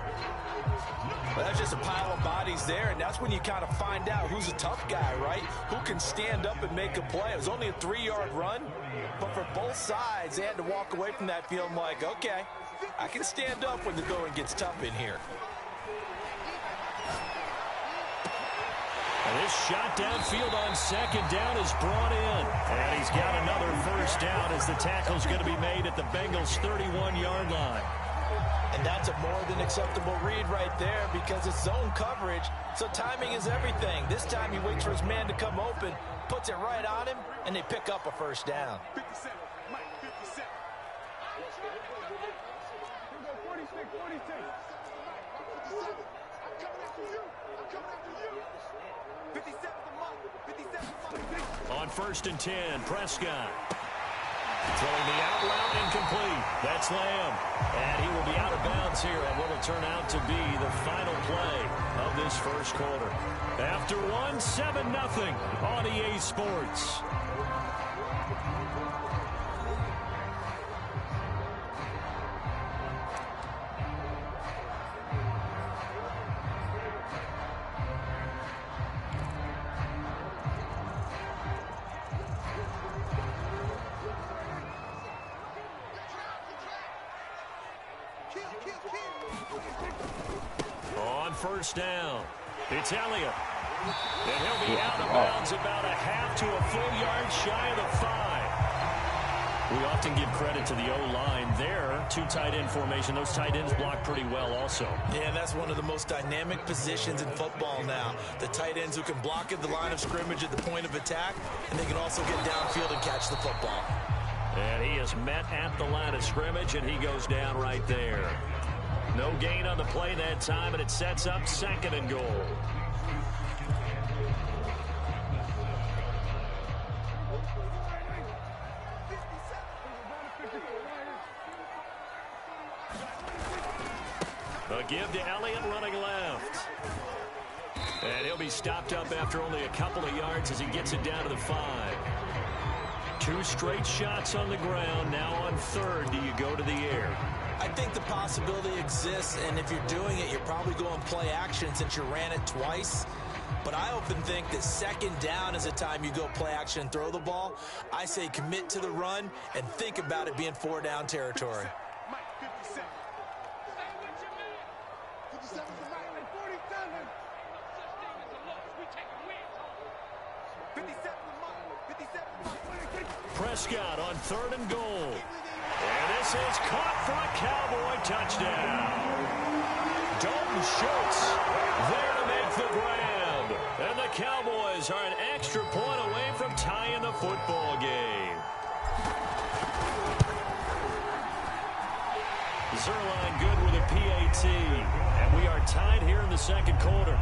Well, that's just a pile of bodies there, and that's when you kind of find out who's a tough guy, right? Who can stand up and make a play. It was only a 3-yard run, but for both sides, they had to walk away from that feeling like, okay, I can stand up when the going gets tough in here. And this shot downfield on 2nd down is brought in. And he's got another first down as the tackle's going to be made at the Bengals' 31-yard line. And that's a more than acceptable read right there because it's zone coverage, so timing is everything. This time he waits for his man to come open, puts it right on him, and they pick up a first down. 57, Mike, 57. Here we go, 46, 46. On 1st and 10, Prescott. Throwing the out route incomplete. That's Lamb. And he will be out of bounds here on what will turn out to be the final play of this first quarter. After 1, 7-0 on EA Sports. On 1st down, it's Elliott. And he'll be out of bounds about a half to a full yard shy of the 5. We often give credit to the O-line there. Two tight end formation. Those tight ends block pretty well also. Yeah, that's one of the most dynamic positions in football now. The tight ends who can block at the line of scrimmage at the point of attack, and they can also get downfield and catch the football. And he is met at the line of scrimmage, and he goes down right there. No gain on the play that time, and it sets up 2nd and goal. A give to Elliott running left. And he'll be stopped up after only a couple of yards as he gets it down to the 5. 2 straight shots on the ground. Now on 3rd, do you go to the air? I think the possibility exists, and if you're doing it, you're probably going play action since you ran it twice. But I often think that 2nd down is the time you go play action and throw the ball. I say commit to the run and think about it being 4-down territory. Prescott on 3rd and goal. And this is caught for a Cowboy touchdown. Dalton Schultz there to make the grab. And the Cowboys are an extra point away from tying the football game. Zerline good with a PAT. And we are tied here in the 2nd quarter.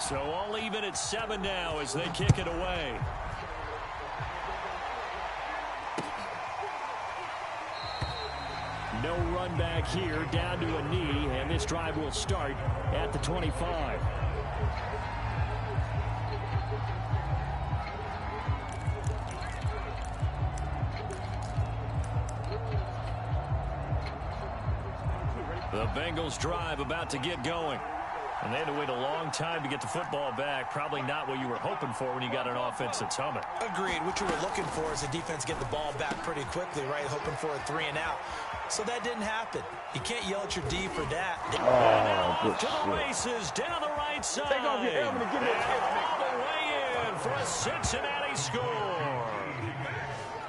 So all even at 7 now as they kick it away. No run back here, down to a knee, and this drive will start at the 25. The Bengals drive about to get going. And they had to wait a long time to get the football back. Probably not what you were hoping for when you got an offense that's humming. Agreed. What you were looking for is the defense get the ball back pretty quickly, right? Hoping for a 3 and out. So that didn't happen. You can't yell at your D for that. Off to the races, down the right side. Take off your helmet and give me a kick, man. All the way in for a Cincinnati score.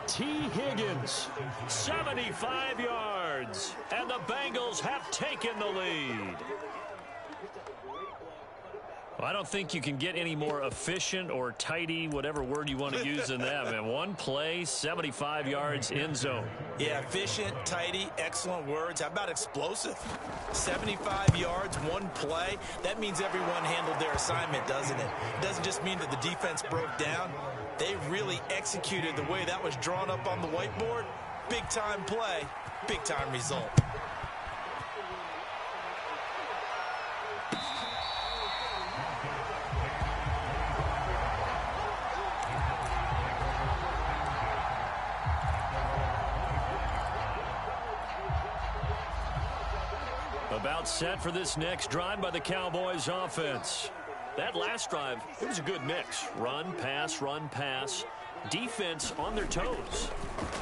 T. Higgins, 75 yards. And the Bengals have taken the lead. I don't think you can get any more efficient or tidy, whatever word you want to use in that, man. One play, 75 yards, end zone. Yeah, efficient, tidy, excellent words. How about explosive? 75 yards, one play. That means everyone handled their assignment, doesn't it? It doesn't just mean that the defense broke down. They really executed the way that was drawn up on the whiteboard. Big-time play, big-time result. About set for this next drive by the Cowboys offense. That last drive, it was a good mix. Run, pass, defense on their toes.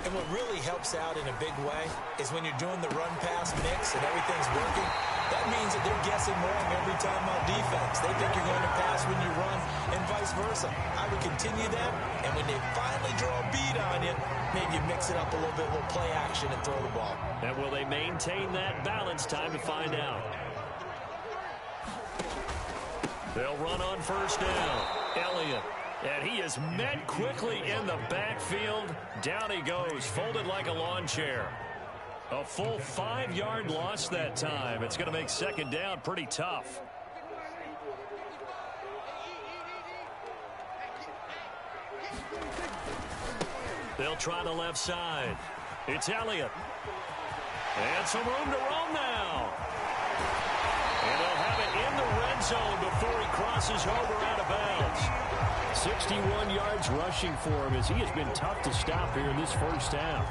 And what really helps out in a big way is when you're doing the run-pass mix and everything's working, that means that they're guessing wrong every time on defense. They think you're going to pass when you run and vice versa. I would continue that, and when they finally draw a beat on you, maybe you mix it up a little bit, a little play action and throw the ball. And will they maintain that balance? Time to find out. They'll run on 1st down. Elliott. And he is met quickly in the backfield. Down he goes, folded like a lawn chair. A full 5-yard loss that time. It's going to make 2nd down pretty tough. They'll try the left side. It's Elliott. And some room to roam now. And they'll have it in the red zone before he crosses over out of bounds. 61 yards rushing for him as he has been tough to stop here in this 1st half.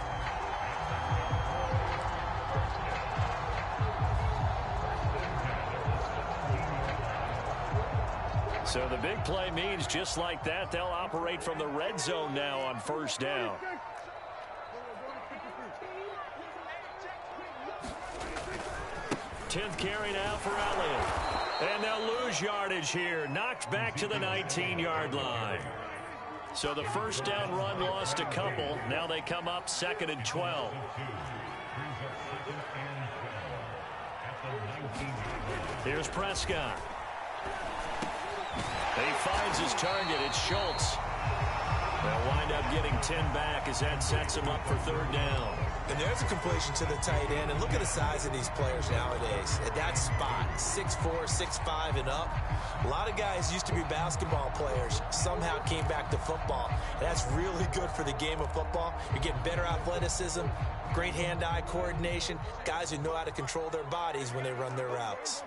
So the big play means just like that, they'll operate from the red zone now on first down. Tenth carry now for Elliott. And they'll lose yardage here. Knocked back to the 19-yard line. So the first down run lost a couple. Now they come up 2nd and 12. Here's Prescott. He finds his target. It's Schultz. They'll wind up getting 10 back as that sets him up for 3rd down. And there's a completion to the tight end. And look at the size of these players nowadays. At that spot, 6'4", 6'5", and up. A lot of guys used to be basketball players. Somehow came back to football. And that's really good for the game of football. You're getting better athleticism, great hand-eye coordination, guys who know how to control their bodies when they run their routes.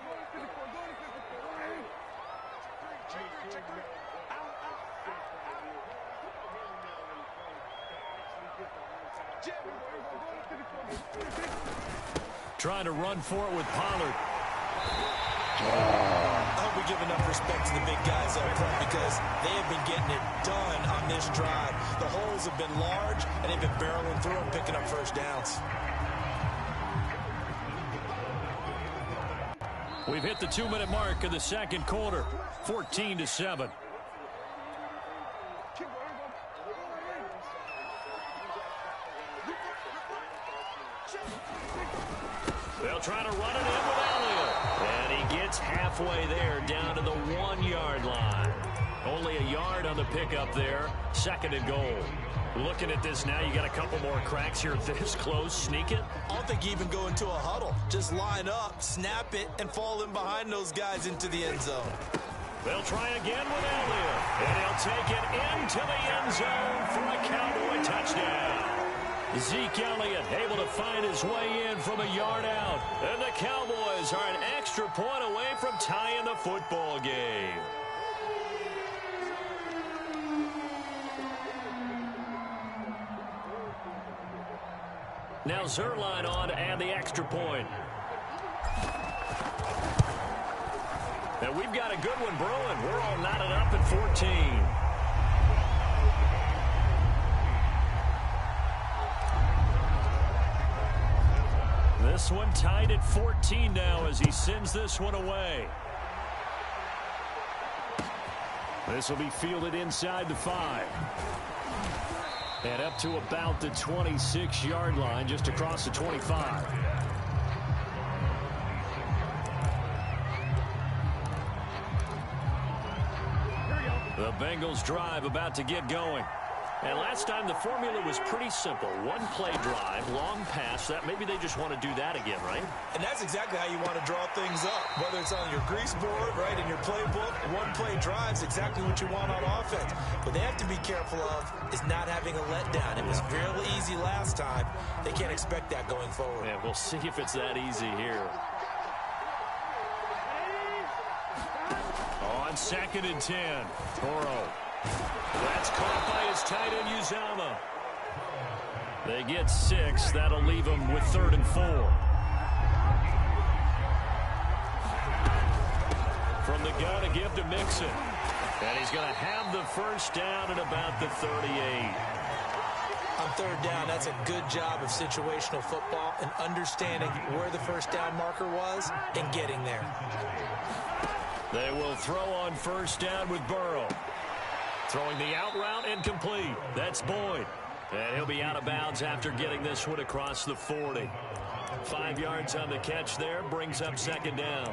Trying to run for it with Pollard. I hope we give enough respect to the big guys up front because they have been getting it done on this drive. The holes have been large, and they've been barreling through them, picking up first downs. We've hit the 2-minute mark of the second quarter, 14-7. They'll try to run it in with Elliott. And he gets halfway there, down to the 1-yard line. Only a yard on the pickup there. 2nd and goal. Looking at this now, you got a couple more cracks here this close. Sneak it. I don't think you even go into a huddle. Just line up, snap it, and fall in behind those guys into the end zone. They'll try again with Elliott. And he'll take it into the end zone for a Cowboy touchdown. Zeke Elliott able to find his way in from a yard out. And the Cowboys are an extra point away from tying the football game. Now Zerline on to add the extra point. Now we've got a good one brewing. We're all knotted up at 14. This one tied at 14 now as he sends this one away. This will be fielded inside the 5. And up to about the 26-yard line, just across the 25. The Bengals drive about to get going. And last time the formula was pretty simple. One play drive, long pass. That maybe they just want to do that again, right? And that's exactly how you want to draw things up. Whether it's on your grease board, right, in your playbook, one play drive's exactly what you want on offense. What they have to be careful of is not having a letdown. It was fairly easy last time. They can't expect that going forward. Yeah, we'll see if it's that easy here. On 2nd and 10, Toro. That's caught by his tight end, Uzama. They get 6. That'll leave them with 3rd and 4. From the gun, a give to Mixon. And he's going to have the first down at about the 38. On 3rd down, that's a good job of situational football and understanding where the first down marker was and getting there. They will throw on first down with Burrow. Throwing the out route incomplete. That's Boyd. And he'll be out of bounds after getting this one across the 40. 5 yards on the catch there. Brings up 2nd down.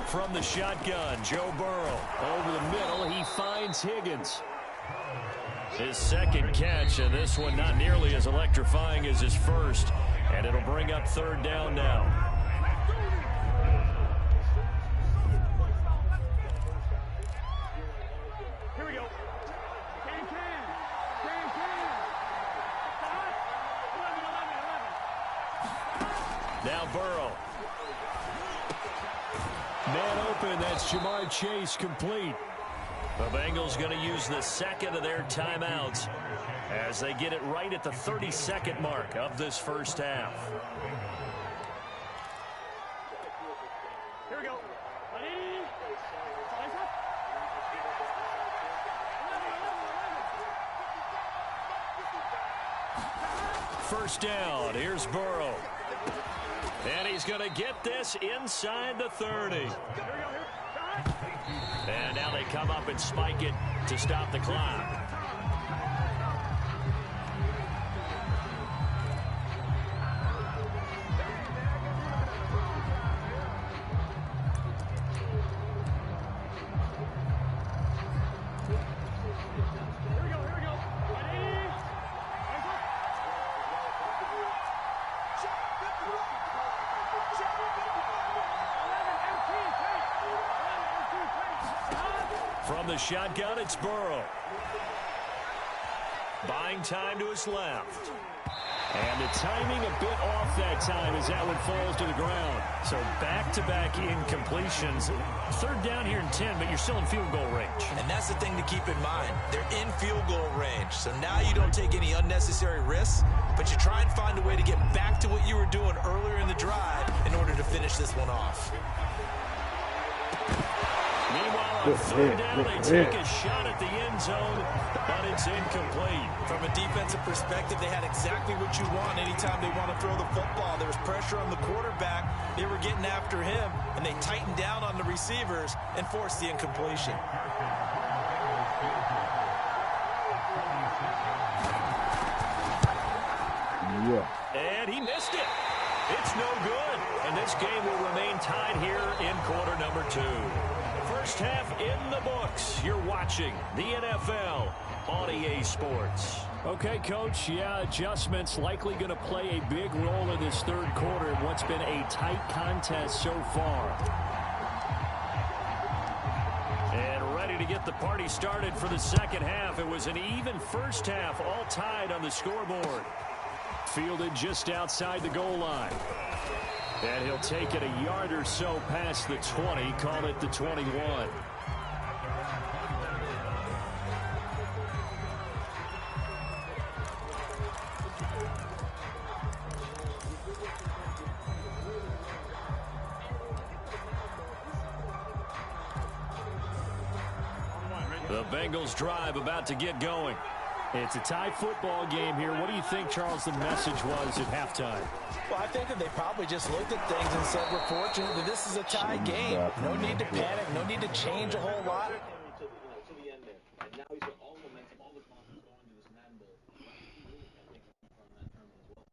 From the shotgun, Joe Burrow. Over the middle, he finds Higgins. His 2nd catch, and this one not nearly as electrifying as his first. And it'll bring up 3rd down now. Here we go. Can. Now Burrow. Man open, that's Jamar Chase complete. The Bengals going to use the second of their timeouts as they get it right at the 32nd mark of this first half. Here we go. Ready? Eyes up. First down, here's Burrow. And he's going to get this inside the 30. And now they come up and spike it to stop the clock. From the shotgun, it's Burrow. Buying time to his left. And the timing a bit off that time as that one falls to the ground. So back-to-back incompletions. Third down here and 10, but you're still in field goal range. And that's the thing to keep in mind. They're in field goal range. So now you don't take any unnecessary risks, but you try and find a way to get back to what you were doing earlier in the drive in order to finish this one off. Meanwhile, on third down, they take a shot at the end zone, but it's incomplete. From a defensive perspective, they had exactly what you want anytime they want to throw the football. There was pressure on the quarterback. They were getting after him, and they tightened down on the receivers and forced the incompletion. Yeah. And he missed it. It's no good. And this game will remain tied here in quarter number 2. First half in the books. You're watching the NFL on EA Sports. Okay, Coach. Yeah, adjustments likely going to play a big role in this third quarter in what's been a tight contest so far. And ready to get the party started for the second half. It was an even first half, all tied on the scoreboard. Fielded just outside the goal line. And he'll take it a yard or so past the 20, call it the 21. The Bengals drive about to get going. It's a tie football game here. What do you think, Charles, the message was at halftime? Well, I think that they probably just looked at things and said, we're fortunate that this is a tie game. No need to panic. No need to change a whole lot. To the end there. And now he's got all the momentum, all the confidence going into this Man Bowl. From that tournament as well.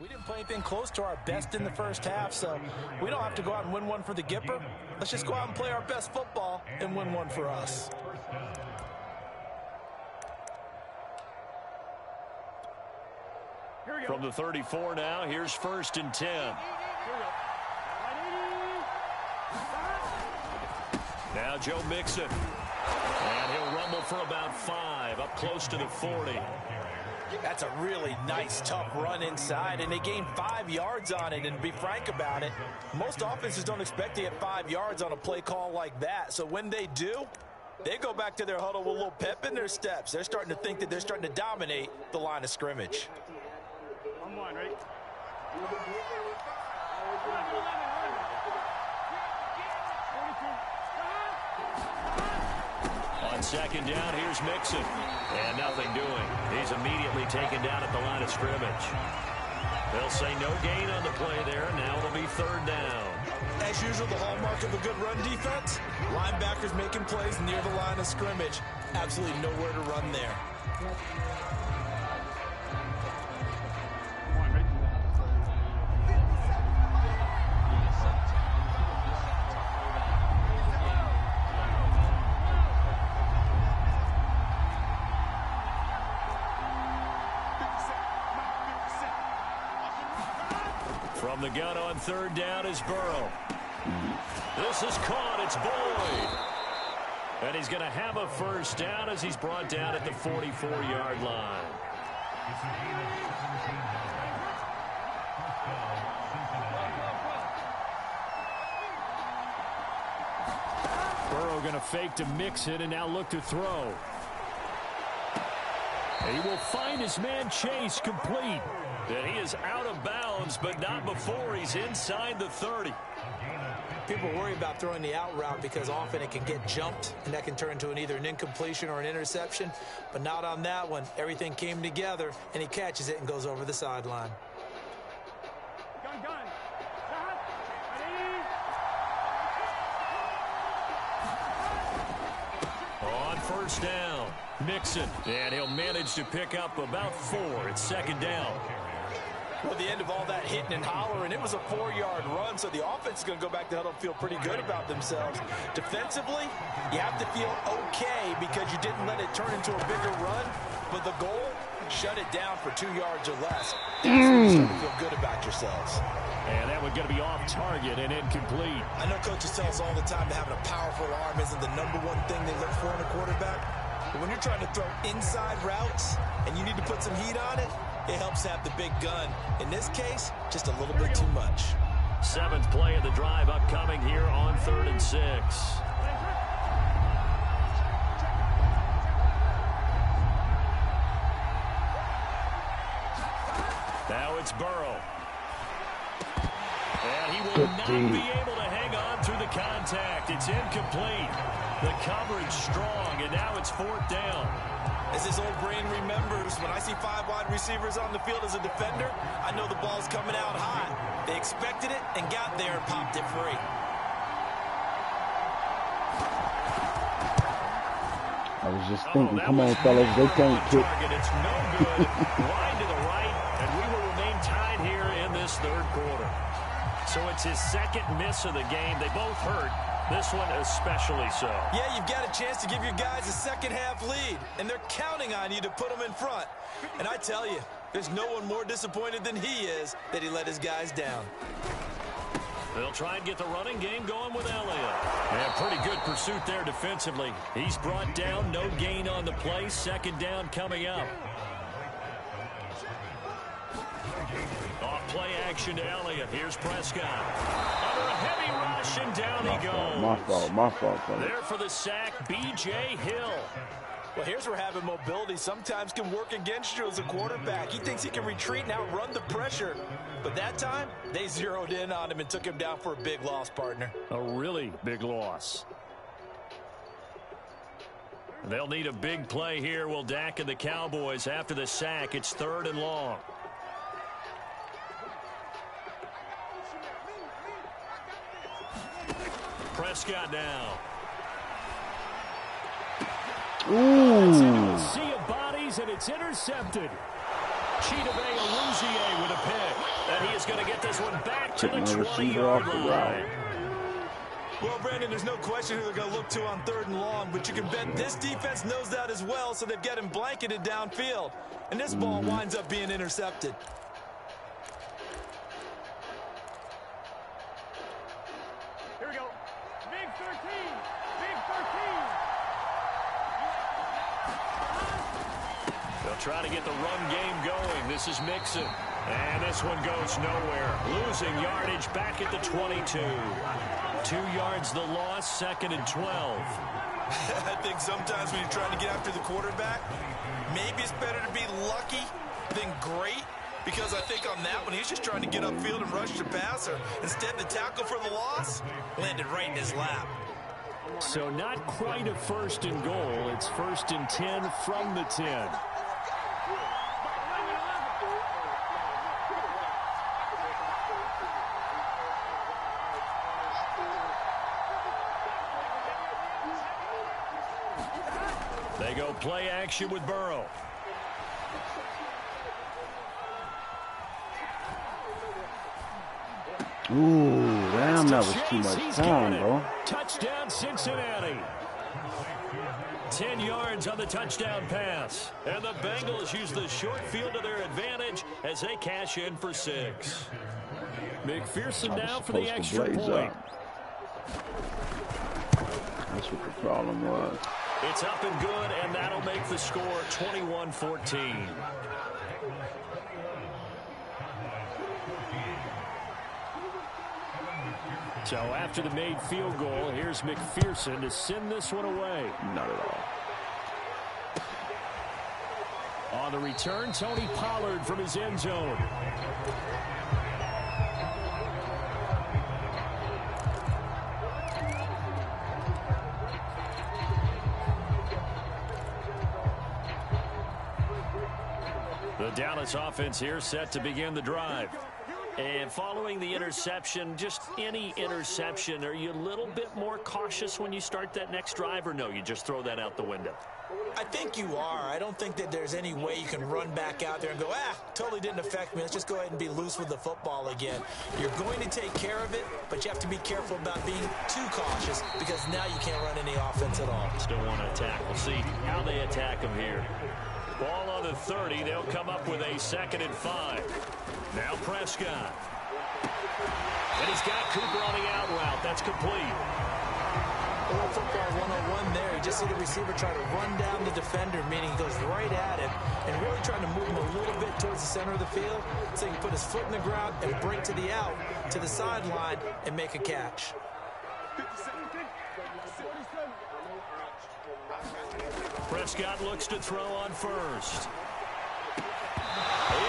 We didn't play anything close to our best in the first half, so we don't have to go out and win one for the Gipper. Let's just go out and play our best football and win one for us. From the 34 now, here's 1st and 10. Now Joe Mixon. And he'll rumble for about 5, up close to the 40. That's a really nice, tough run inside, and they gained 5 yards on it. And to be frank about it, most offenses don't expect to get 5 yards on a play call like that. So when they do, they go back to their huddle with a little pep in their steps. They're starting to think that they're starting to dominate the line of scrimmage. On one, ready? On 2nd down, here's Mixon. And nothing doing. He's immediately taken down at the line of scrimmage. They'll say no gain on the play there. Now it'll be 3rd down. As usual, the hallmark of a good run defense, linebackers making plays near the line of scrimmage. Absolutely nowhere to run there. From the gun on 3rd down is Burrow. This is caught. It's Boyd. And he's going to have a 1st down as he's brought down at the 44-yard line. Burrow going to fake to Mixon and now look to throw. He will find his man Chase complete. And he is out of bounds, but not before he's inside the 30. People worry about throwing the out route because often it can get jumped, and that can turn into either an incompletion or an interception. But not on that one. Everything came together, and he catches it and goes over the sideline. Gun. On 1st down, Mixon. And he'll manage to pick up about 4. It's 2nd down. Well, the end of all that hitting and hollering, it was a 4-yard run, so the offense is going to go back to huddle and feel pretty good about themselves. Defensively, you have to feel okay because you didn't let it turn into a bigger run, but the goal, shut it down for 2 yards or less. That's when you start to feel good about yourselves. And that one's going to be off target and incomplete. I know coaches tell us all the time that having a powerful arm isn't the #1 thing they look for in a quarterback, but when you're trying to throw inside routes and you need to put some heat on it, it helps have the big gun. In this case, just a little bit too much. 7th play of the drive upcoming here on 3rd and 6. Now it's Burrow. And he will not be able to hang on through the contact. It's incomplete. The coverage strong, and now it's 4th down. As his old brain remembers, when I see 5 wide receivers on the field as a defender, I know the ball's coming out hot. They expected it and got there and popped it free. I was just thinking, come on, fellas, they can't kick. It's no good. Wide to the right, and we will remain tied here in this 3rd quarter. So it's his 2nd miss of the game. They both hurt. This one especially so. Yeah, you've got a chance to give your guys a second-half lead, and they're counting on you to put them in front. And I tell you, there's no one more disappointed than he is that he let his guys down. They'll try and get the running game going with Elliott. Yeah, pretty good pursuit there defensively. He's brought down, no gain on the play. 2nd down coming up. Off play action to Elliott. Here's Prescott. Under a heavy rush, and down he goes. My fault, fellas. There for the sack, B.J. Hill. Well, here's where having mobility sometimes can work against you as a quarterback. He thinks he can retreat and outrun the pressure. But that time, they zeroed in on him and took him down for a big loss, partner. A really big loss. They'll need a big play here, will Dak and the Cowboys after the sack. It's 3rd and long. Prescott now. It's into a sea of bodies, and it's intercepted. Chidobe Awuzie with a pick. And he is going to get this one back to the 20-yard line. Well, Brandon, there's no question who they're going to look to on 3rd and long, but you can bet this defense knows that as well, so they've got him blanketed downfield. And this ball winds up being intercepted. Here we go. Big 13. Big 13. They'll try to get the run game going. This is Mixon. And this one goes nowhere. Losing yardage back at the 22. 2 yards the loss, 2nd and 12. I think sometimes when you're trying to get after the quarterback, maybe it's better to be lucky than great, because I think on that one, he's just trying to get upfield and rush the passer. Instead, the tackle for the loss landed right in his lap. So not quite a 1st and goal. It's 1st and 10 from the 10. They go play action with Burrow. Ooh, damn, that was too much time, bro. Touchdown, Cincinnati. 10 yards on the touchdown pass. And the Bengals use the short field to their advantage as they cash in for 6. McPherson down for the extra point. That's what the problem was. It's up and good, and that'll make the score 21-14. So after the made field goal, here's McPherson to send this one away. Not at all. On the return, Tony Pollard from his end zone. The Dallas offense here set to begin the drive. And following the interception, just any interception, are you a little bit more cautious when you start that next drive, or no, you just throw that out the window? I think you are. I don't think that there's any way you can run back out there and go, totally didn't affect me. Let's just go ahead and be loose with the football again. You're going to take care of it, but you have to be careful about being too cautious, because now you can't run any offense at all. Still want to attack. We'll see how they attack them here. Ball on the 30. They'll come up with a 2nd and 5. Now Prescott. And he's got Cooper on the out route. That's complete. Little football 101 there. You just see the receiver try to run down the defender, meaning he goes right at him and really trying to move him a little bit towards the center of the field so he can put his foot in the ground and break to the out, to the sideline, and make a catch. Prescott looks to throw on first.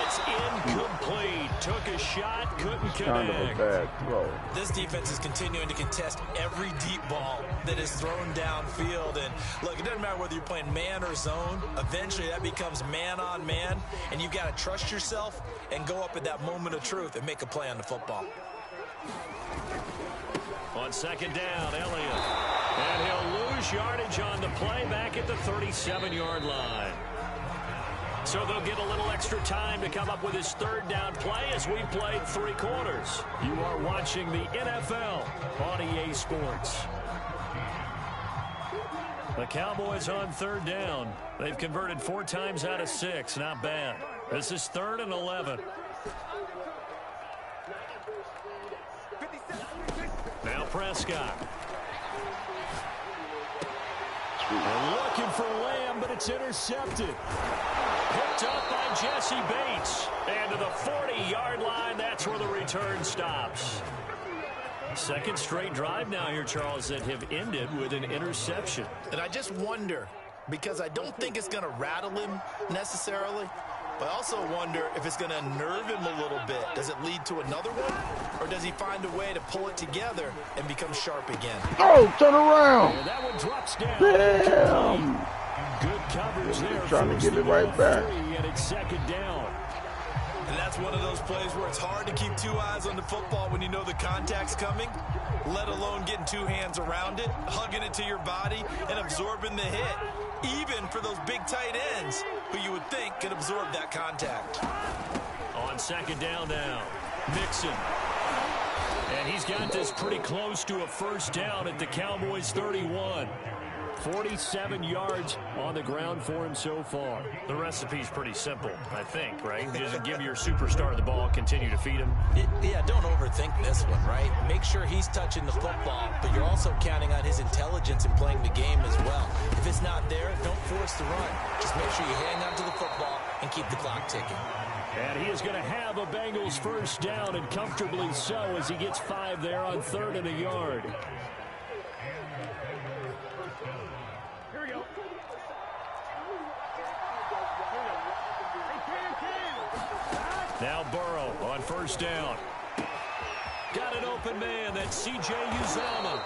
It's incomplete. Took a shot, couldn't connect. Kind of a bad throw. This defense is continuing to contest every deep ball that is thrown downfield. And look, it doesn't matter whether you're playing man or zone. Eventually that becomes man on man, and you've got to trust yourself and go up at that moment of truth and make a play on the football. On 2nd down, Elliott. And he'll lose yardage on the play back at the 37-yard line. So they'll get a little extra time to come up with his 3rd down play as we've played 3 quarters. You are watching the NFL on EA Sports. The Cowboys on 3rd down. They've converted 4 times out of 6. Not bad. This is 3rd and 11. Now Prescott. And looking for Lamb, but it's intercepted. Picked up by Jesse Bates. And to the 40-yard line, that's where the return stops. 2nd straight drive now here, Charles, that have ended with an interception. And I just wonder, because I don't think it's going to rattle him necessarily, but I also wonder if it's going to unnerve him a little bit. Does it lead to another one? Or does he find a way to pull it together and become sharp again? Oh, turn around. And that one drops down. Damn. Good coverage there. Trying to get it right back. And it's 2nd down. And that's one of those plays where it's hard to keep 2 eyes on the football when you know the contact's coming, let alone getting 2 hands around it, hugging it to your body, and absorbing the hit, even for those big tight ends who you would think could absorb that contact. On 2nd down now, Mixon. And he's got this pretty close to a first down at the Cowboys 31. 47 yards on the ground for him so far. The recipe's pretty simple, I think, right? Just give your superstar the ball, continue to feed him. Yeah, don't overthink this one, right? Make sure he's touching the football, but you're also counting on his intelligence in playing the game as well. If it's not there, don't force the run. Just make sure you hang on to the football and keep the clock ticking. And he is going to have a Bengals first down, and comfortably so, as he gets 5 there on 3rd and a yard. Here we go. Now Burrow on first down. Got an open man. That's C.J. Uzomah.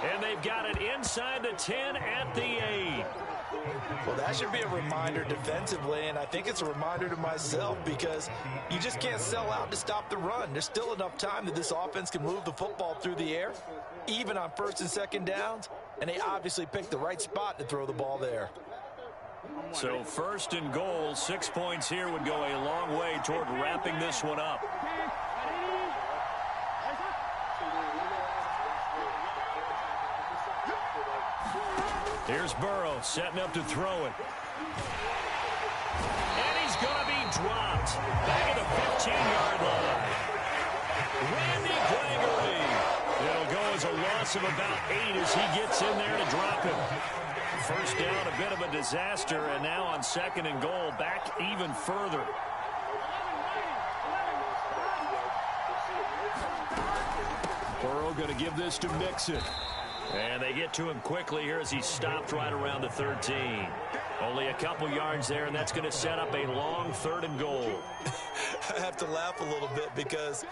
And they've got it inside the 10 at the 8. Well, that should be a reminder defensively, and I think it's a reminder to myself because you just can't sell out to stop the run. There's still enough time that this offense can move the football through the air, even on 1st and 2nd downs, and they obviously picked the right spot to throw the ball there. So 1st and goal, 6 points here would go a long way toward wrapping this one up. Here's Burrow setting up to throw it. And he's going to be dropped. Back at the 15-yard line. Randy Gregory. It'll go as a loss of about 8 as he gets in there to drop him. First down, a bit of a disaster, and now on 2nd and goal, back even further. Burrow going to give this to Mixon. And they get to him quickly here as he stopped right around the 13. Only a couple yards there, and that's going to set up a long 3rd and goal. I have to laugh a little bit because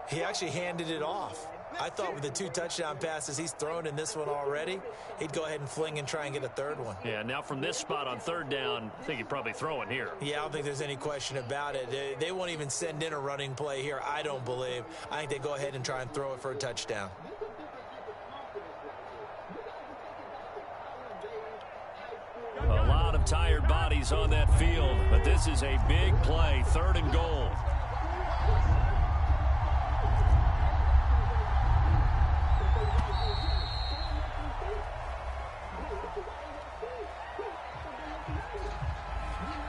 he actually handed it off. I thought with the 2 touchdown passes he's thrown in this one already, he'd go ahead and fling and try and get a 3rd one. Yeah, now from this spot on 3rd down, I think he'd probably throw it here. Yeah, I don't think there's any question about it. They won't even send in a running play here, I don't believe. I think they go ahead and try and throw it for a touchdown. A lot of tired bodies on that field, but this is a big play, 3rd and goal.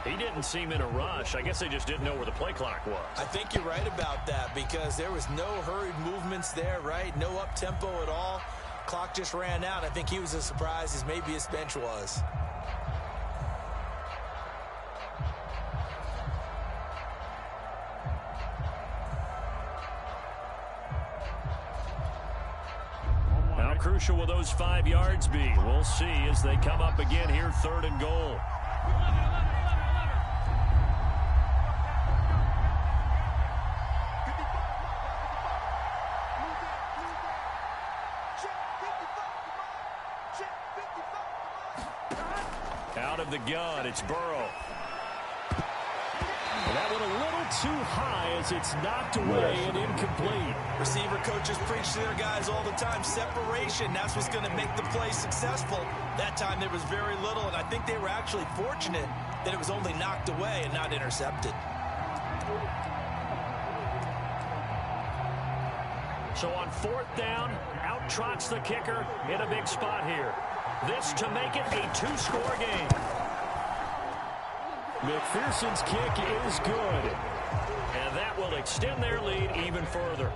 He didn't seem in a rush. I guess they just didn't know where the play clock was. I think you're right about that because there was no hurried movements there, right? No up-tempo at all. Clock just ran out. I think he was as surprised as maybe his bench was. How crucial will those 5 yards be? We'll see as they come up again here, 3rd and goal. Out of the gun, it's Burrow. And that one a little too high as it's knocked away and incomplete. Receiver coaches preach to their guys all the time. Separation, that's what's going to make the play successful. That time there was very little, and I think they were actually fortunate that it was only knocked away and not intercepted. So on 4th down, out trots the kicker in a big spot here. This to make it a 2-score game. McPherson's kick is good. And that will extend their lead even further.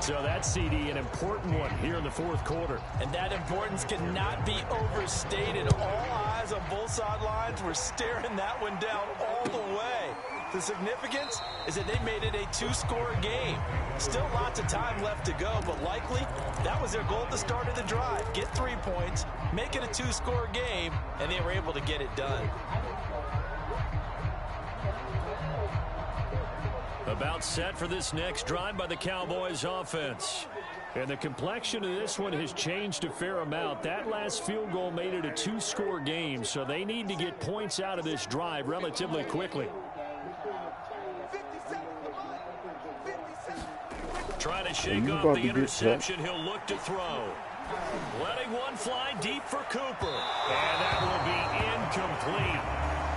So that's, CD, an important one here in the 4th quarter. And that importance cannot be overstated. All eyes on both sidelines were staring that one down all the way. The significance is that they made it a 2-score game. Still lots of time left to go, but likely that was their goal at the start of the drive. Get 3 points, make it a 2-score game, and they were able to get it done. About set for this next drive by the Cowboys offense. And the complexion of this one has changed a fair amount. That last field goal made it a 2-score game, so they need to get points out of this drive relatively quickly. Trying to shake off the interception. He'll look to throw. Letting one fly deep for Cooper. And that will be incomplete.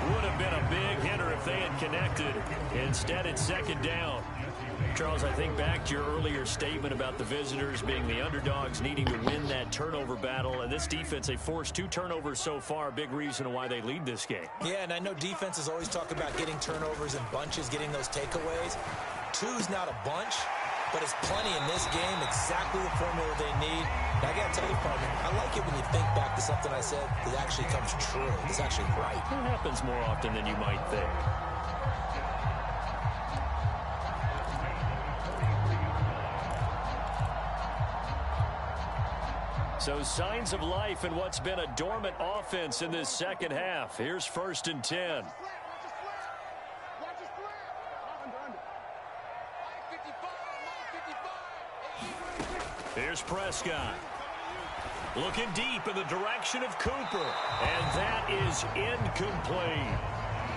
Would have been a big hitter if they had connected. Instead, it's 2nd down. Charles, I think back to your earlier statement about the visitors being the underdogs needing to win that turnover battle. And this defense, they forced 2 turnovers so far. Big reason why they lead this game. Yeah, and I know defenses always talk about getting turnovers in bunches, getting those takeaways. 2's not a bunch, but it's plenty in this game, exactly the formula they need. And I got to tell you, partner, I like it when you think back to something I said that actually comes true. It's actually right. It happens more often than you might think. So signs of life in what's been a dormant offense in this second half. Here's 1st and 10. Here's Prescott. Looking deep in the direction of Cooper. And that is incomplete.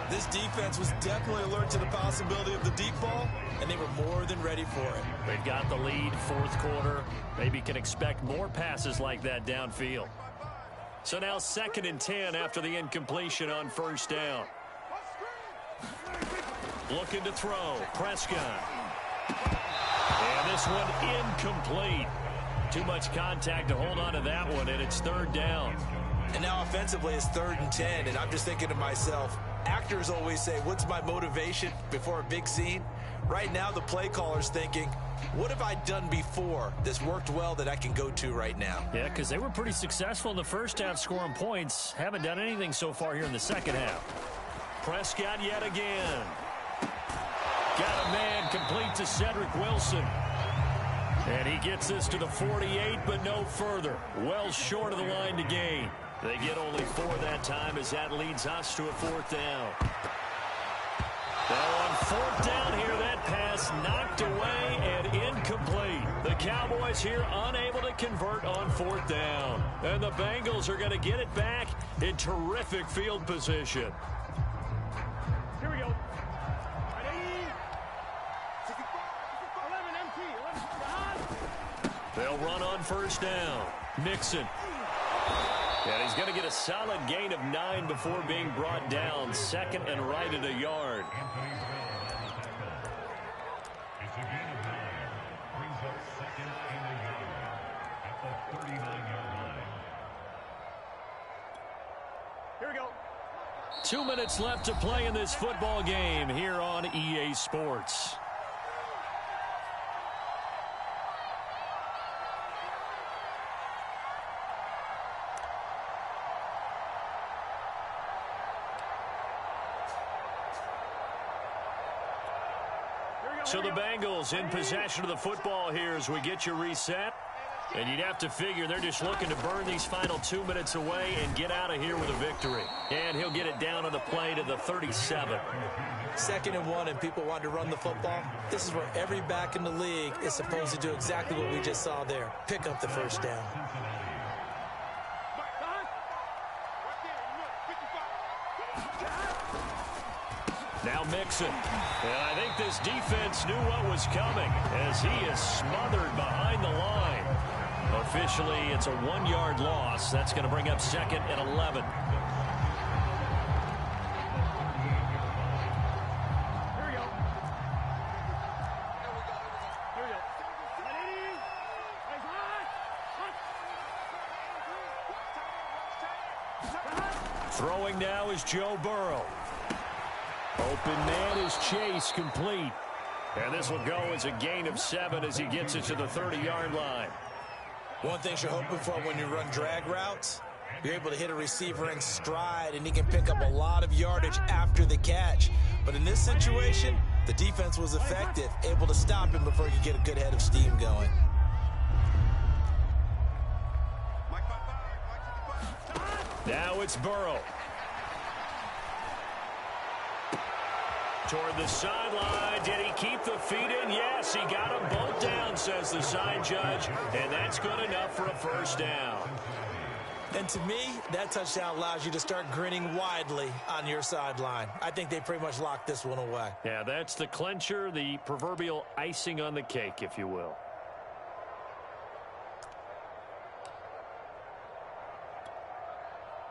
This defense was definitely alert to the possibility of the deep ball, and they were more than ready for it. They've got the lead, 4th quarter. Maybe can expect more passes like that downfield. So now 2nd and 10 after the incompletion on 1st down. Looking to throw. Prescott. And this one incomplete. Too much contact to hold on to that one, and it's 3rd down. And now offensively it's 3rd and 10, and I'm just thinking to myself, actors always say, what's my motivation before a big scene? Right now the play caller's thinking, what have I done before that's worked well that I can go to right now? Yeah, because they were pretty successful in the first half scoring points. Haven't done anything so far here in the second half. Prescott yet again. Got a man complete to Cedric Wilson. And he gets this to the 48, but no further. Well short of the line to gain. They get only 4 that time as that leads us to a 4th down. Now on 4th down here, that pass knocked away and incomplete. The Cowboys here unable to convert on 4th down. And the Bengals are going to get it back in terrific field position. Here we go. Ready? 11 MT. 11. They'll run on 1st down. Mixon. And he's going to get a solid gain of 9 before being brought down. 2nd and right at a yard. It's a gain of 9. Brings up 2nd and a yard at the 39-yard line. Here we go. 2 minutes left to play in this football game here on EA Sports. So the Bengals in possession of the football here as we get you reset. And you'd have to figure they're just looking to burn these final 2 minutes away and get out of here with a victory. And he'll get it down on the play to the 37. 2nd and 1, and people want to run the football. This is where every back in the league is supposed to do exactly what we just saw there. Pick up the 1st down. Now Mixon. And I think this defense knew what was coming as he is smothered behind the line. Officially, it's a 1-yard loss. That's going to bring up 2nd and 11. Here we go. Here we go. Ready? Hot. Throwing now is Joe Burrow. Open man is Chase, complete. And this will go as a gain of 7 as he gets it to the 30-yard line. One thing you're hoping for when you run drag routes, you're able to hit a receiver in stride, and he can pick up a lot of yardage after the catch. But in this situation, the defense was effective, able to stop him before he could get a good head of steam going. Now it's Burrow. Toward the sideline. Did he keep the feet in? Yes, he got them both down, says the side judge. And that's good enough for a 1st down. And to me, that touchdown allows you to start grinning widely on your sideline. I think they pretty much locked this one away. Yeah, that's the clincher, the proverbial icing on the cake, if you will.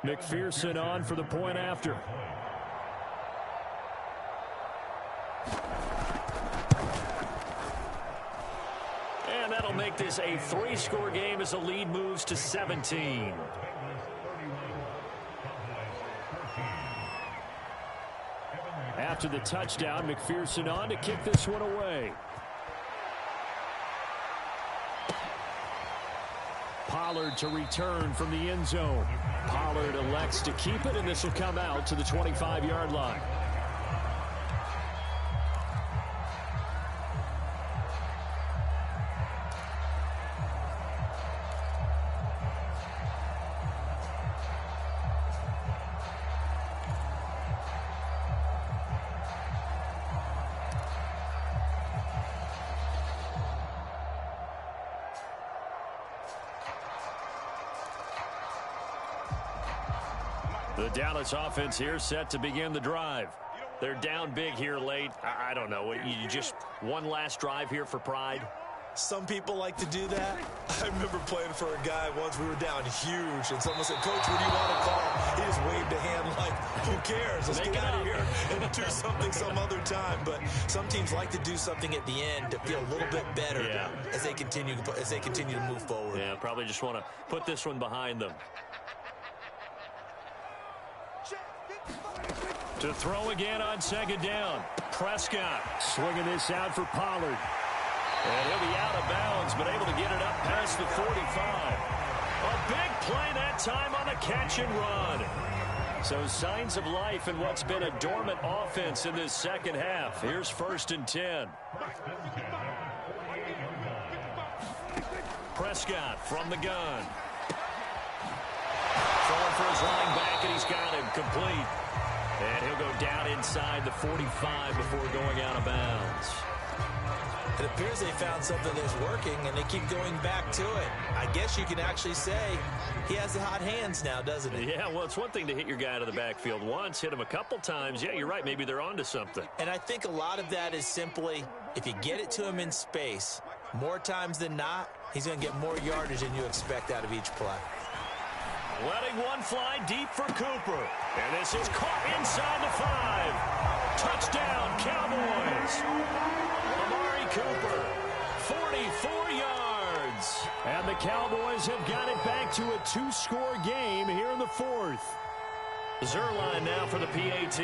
McPherson on for the point after. make this a 3-score game as the lead moves to 17. After the touchdown, McPherson on to kick this one away. Pollard to return from the end zone. Pollard elects to keep it, and this will come out to the 25-yard line. The Dallas offense here set to begin the drive. They're down big here late. I don't know. You just one last drive here for pride? Some people like to do that. I remember playing for a guy once. We were down huge, and someone said, "Coach, what do you want to call?" He just waved a hand like, "Who cares? Let's get out of here and do something some other time." But some teams like to do something at the end to feel a little bit better as they continue to move forward. Yeah, probably just want to put this one behind them. To throw again on second down. Prescott swinging this out for Pollard. And he'll be out of bounds, but able to get it up past the 45. A big play that time on a catch and run. So signs of life in what's been a dormant offense in this second half. Here's 1st and 10. Prescott from the gun. Throwing for his line back, and he's got him complete. And he'll go down inside the 45 before going out of bounds. It appears they found something that's working, and they keep going back to it. I guess you can actually say he has the hot hands now, doesn't he? Yeah, well, it's one thing to hit your guy to the backfield once, hit him a couple times. Yeah, you're right. Maybe they're onto something. And I think a lot of that is simply if you get it to him in space, more times than not, he's going to get more yardage than you expect out of each play. Letting one fly deep for Cooper. And this is caught inside the 5. Touchdown, Cowboys. Amari Cooper, 44 yards. And the Cowboys have got it back to a 2-score game here in the 4th. Zerline now for the PAT.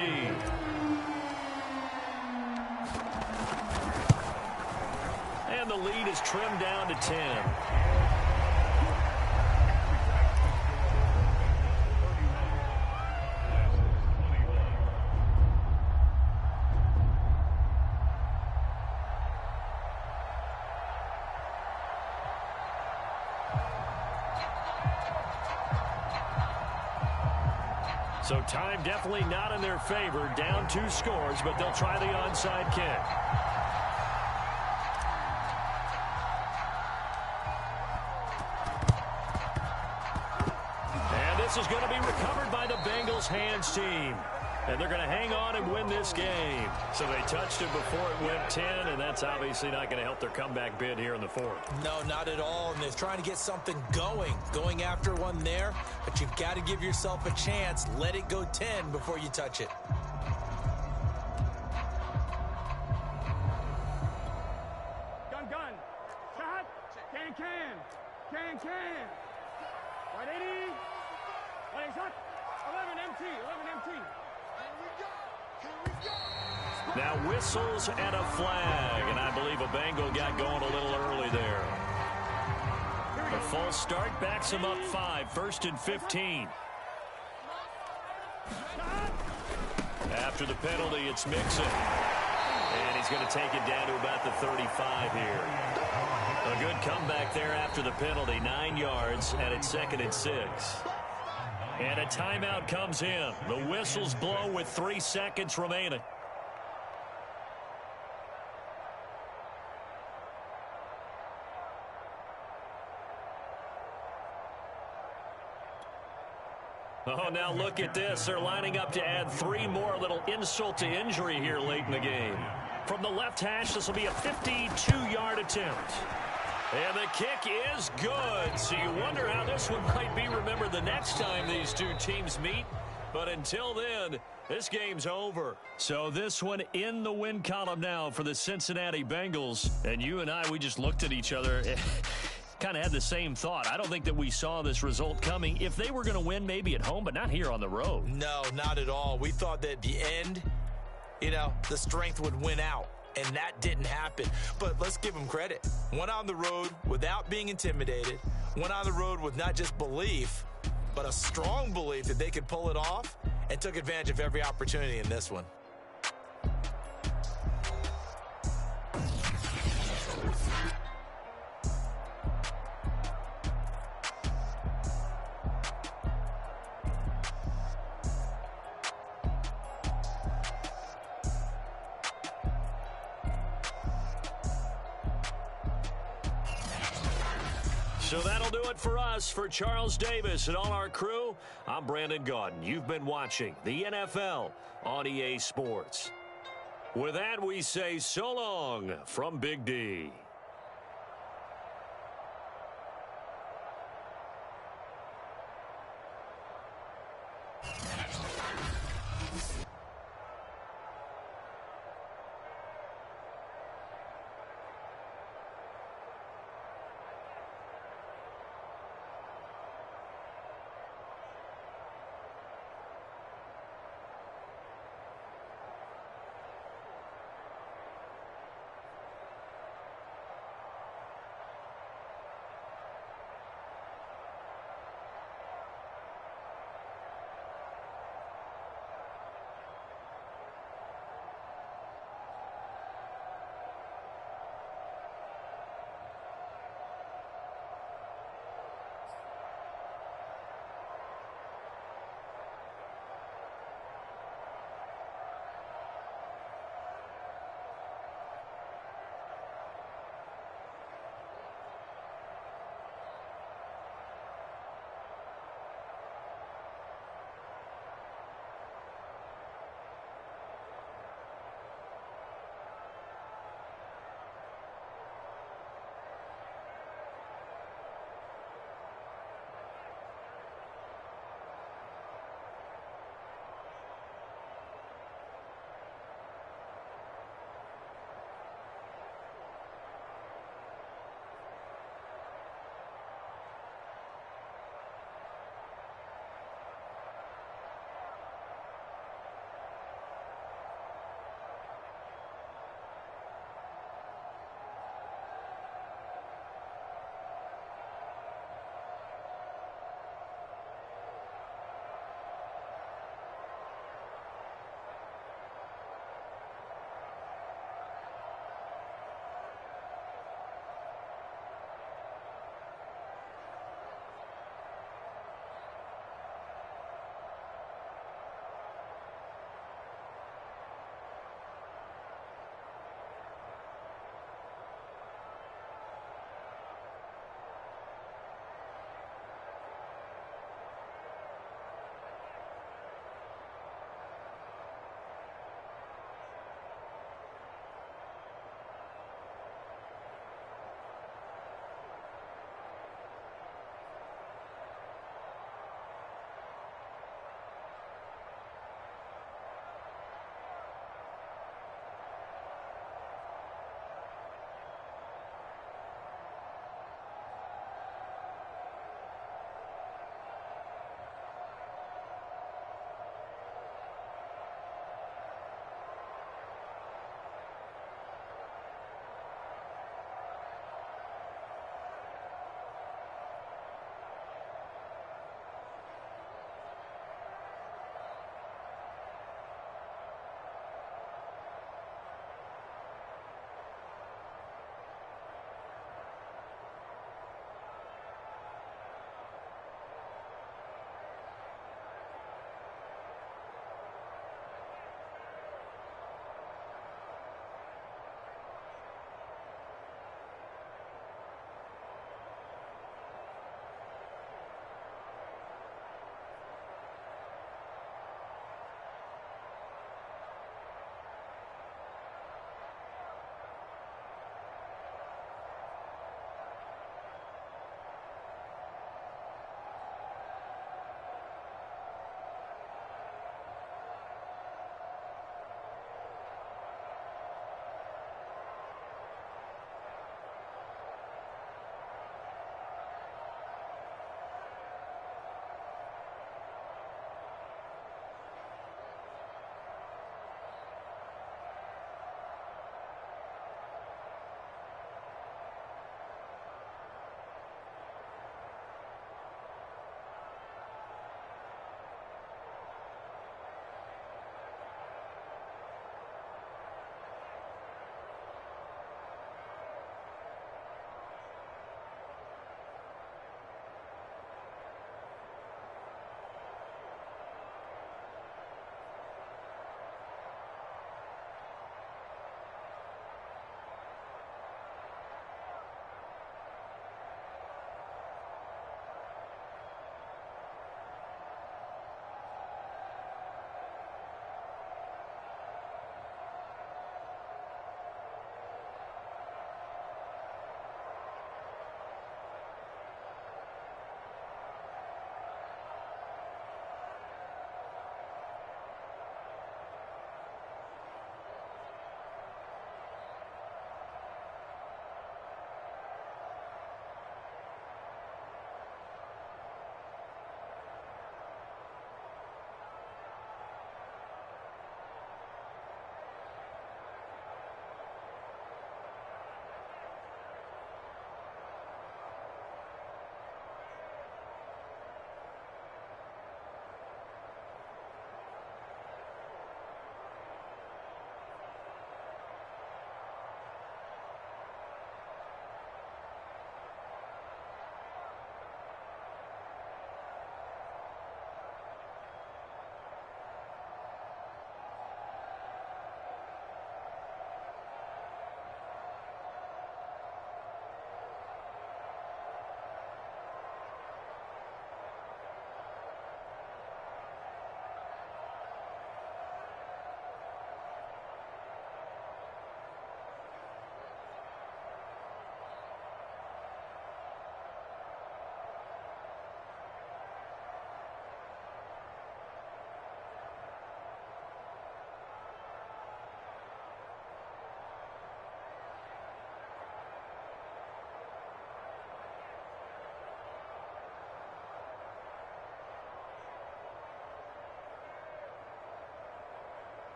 And the lead is trimmed down to 10. So time definitely not in their favor. Down 2 scores, but they'll try the onside kick. And this is going to be recovered by the Bengals hands team. And they're going to hang on and win this game. So they touched it before it went 10, and that's obviously not going to help their comeback bid here in the 4th. No, not at all. And they're trying to get something going after one there. But you've got to give yourself a chance. Let it go 10 before you touch it. Gun. Shot. Can. Right 80. Right shot. 11 empty. Now whistles and a flag, and I believe a Bengal got going a little early there. A false start backs him up 5, 1st and 15. After the penalty, it's Mixon. And he's going to take it down to about the 35 here. A good comeback there after the penalty, 9 yards, and it's 2nd and 6. And a timeout comes in. The whistles blow with 3 seconds remaining. Oh, now look at this. They're lining up to add 3 more. Little insult to injury here late in the game. From the left hash, this will be a 52-yard attempt. And the kick is good. So you wonder how this one might be remembered the next time these two teams meet. But until then, this game's over. So this one in the win column now for the Cincinnati Bengals. And you and I, we just looked at each other. Kind of had the same thought. I don't think that we saw this result coming. If they were going to win, maybe at home, but not here on the road. No, not at all. We thought that at the end, the strength would win out. And that didn't happen. But let's give them credit. Went on the road without being intimidated. Went on the road with not just belief, but a strong belief that they could pull it off, and took advantage of every opportunity in this one. So that'll do it for us. For Charles Davis and all our crew, I'm Brandon Gaudin. You've been watching the NFL on EA Sports. With that, we say so long from Big D.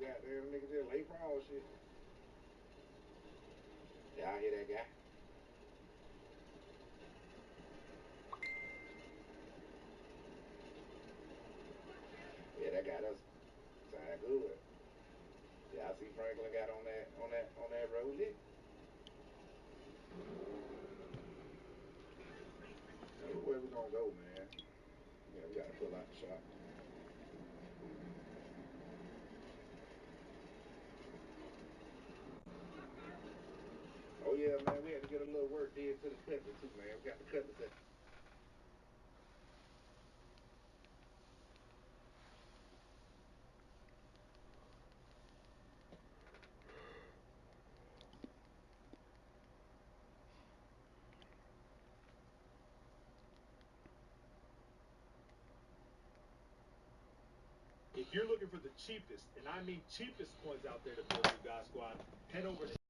goddamn niggas there late for all shit. Y'all hear that guy? Yeah, that got us sound good. Yeah, I see Franklin got on that road lit. Where we gonna go, man? Yeah, we gotta pull out the shot. Oh yeah, man, we had to get a little work did to the cutlet too, man. We got the cutlet set. If you're looking for the cheapest, and I mean cheapest points out there to build your God squad, head over to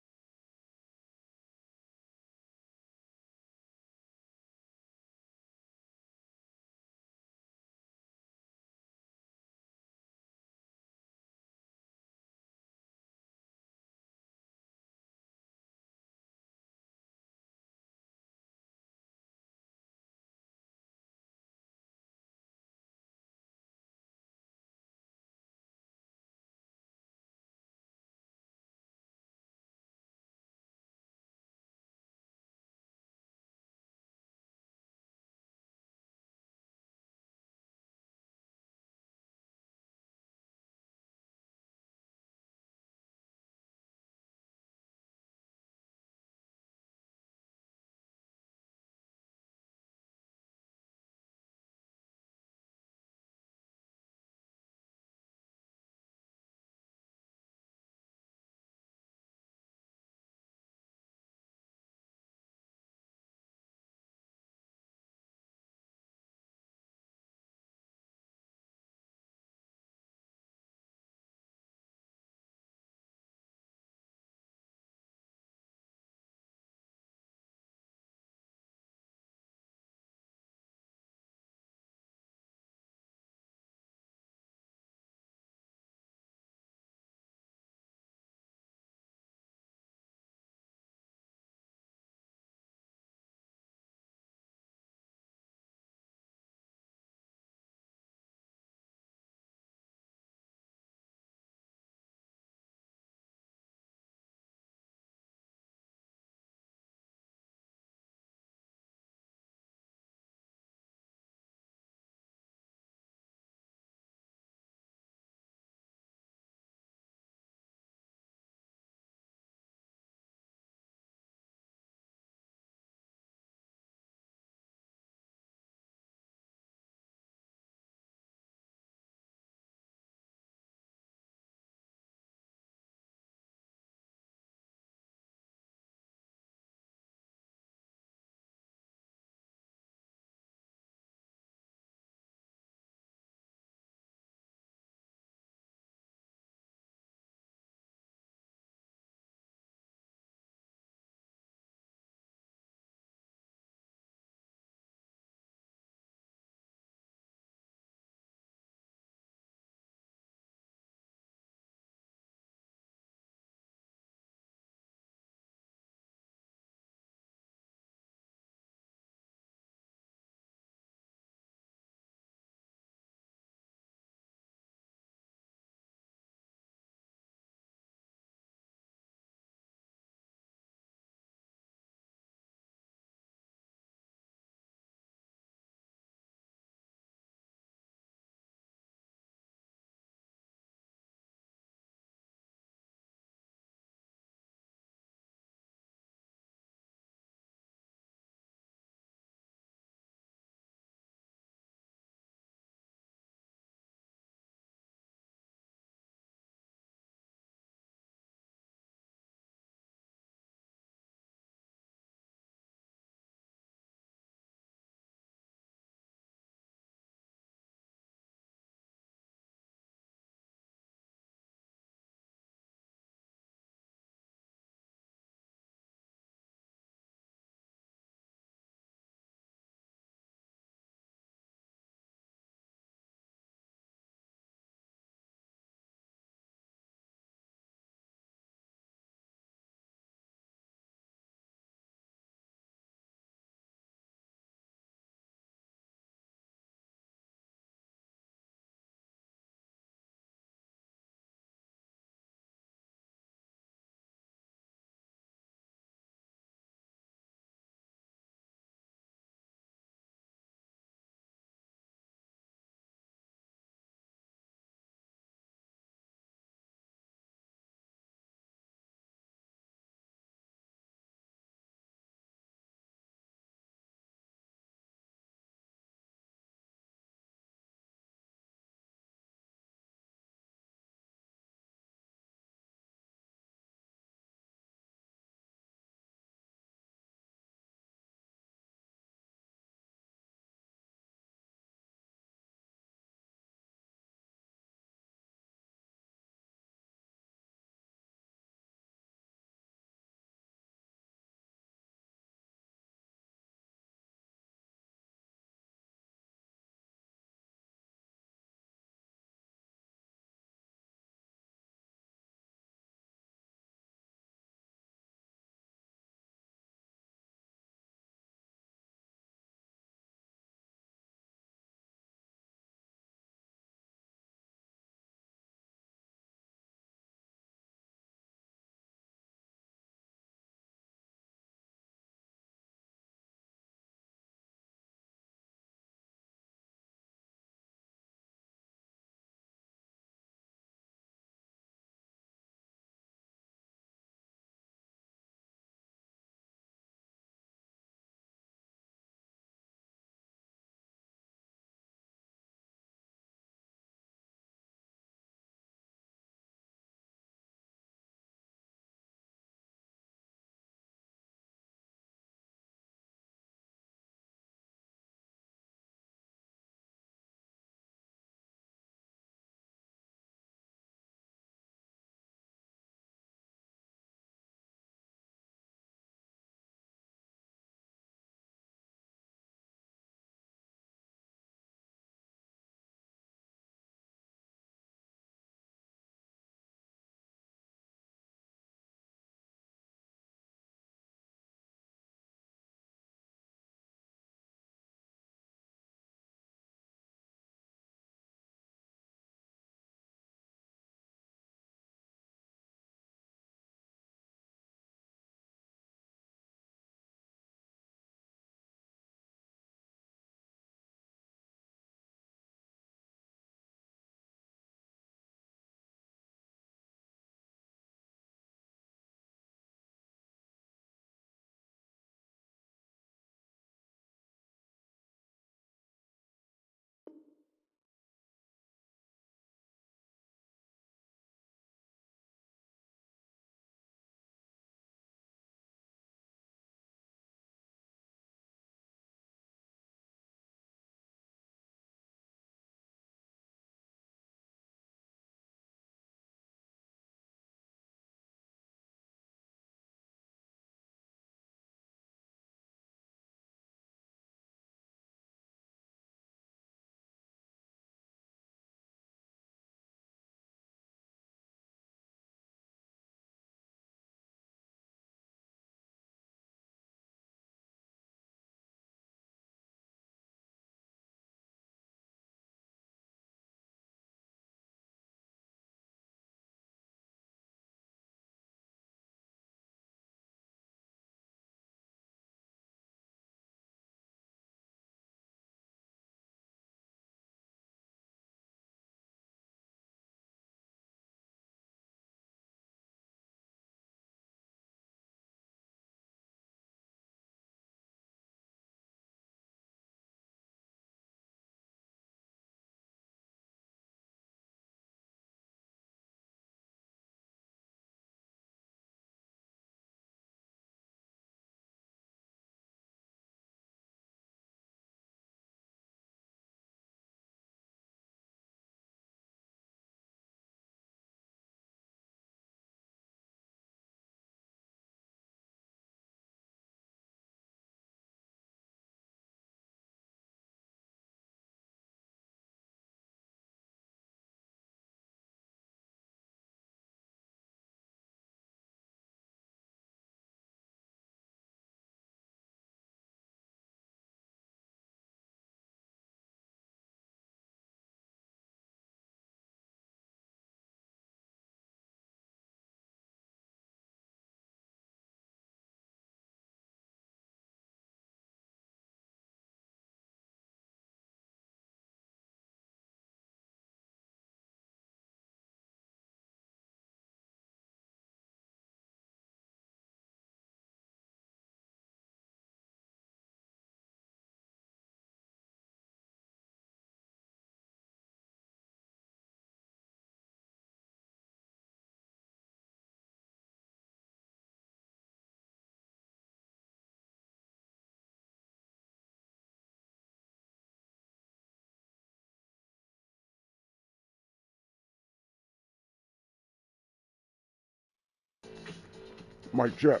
Mic check.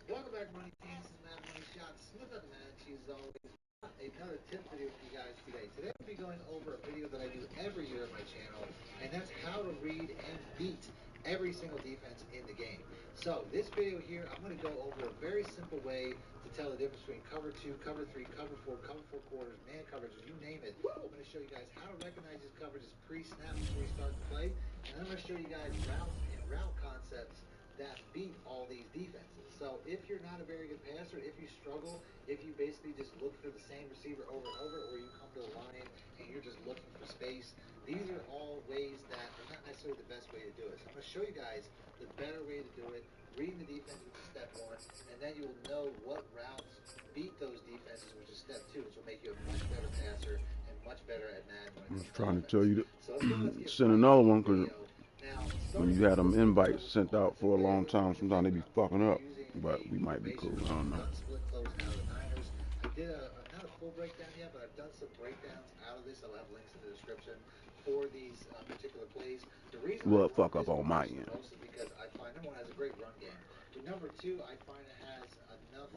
Welcome back, Money Team. This is Matt Money Shot Smith of the Man. She's always another tip video for you guys today. Today we'll be going over a video that I do every year on my channel, and that's how to read and beat every single defense in the game. So this video here, I'm going to go over a very simple way to tell the difference between cover 2, cover 3, cover 4 quarters, man coverages, you name it. I'm going to show you guys how to recognize these coverages pre-snap before you start the play, and then I'm going to show you guys routes and route concepts that beat all these defenses. So if you're not a very good passer, if you struggle, if you basically just look for the same receiver over and over, or you come to the line and you're just looking for space, these are all ways that are not necessarily the best way to do it. So I'm going to show you guys the better way to do it, reading the defense, which is step 1, and then you'll know what routes beat those defenses, which is step 2, which will make you a much better passer and much better at Madden. I was trying to tell you to send another one, because when you had them invites sent out for a long time, sometimes they be fucking up. But we might be cool. I don't know. I did not a full breakdown yet, but I've done some breakdowns out of this. I'll have links in the description for these particular plays. The reason Well, fuck up on my end. is because I find number 1 has a great run game. But number 2, I find it has enough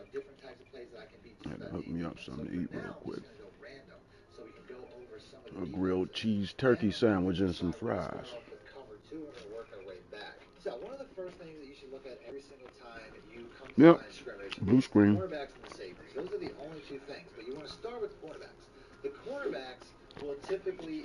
different types of plays that I can beat. Had to hook me up something to eat real quick. So we can go over some of A grilled cheese turkey sandwich and some fries. Cover 2, we're going to work our way back. So one of the first things that you should look at every single time you come to line of scrimmage, blue screen. Cornerbacks and the safeties. Those are the only 2 things. But you want to start with the cornerbacks. The cornerbacks will typically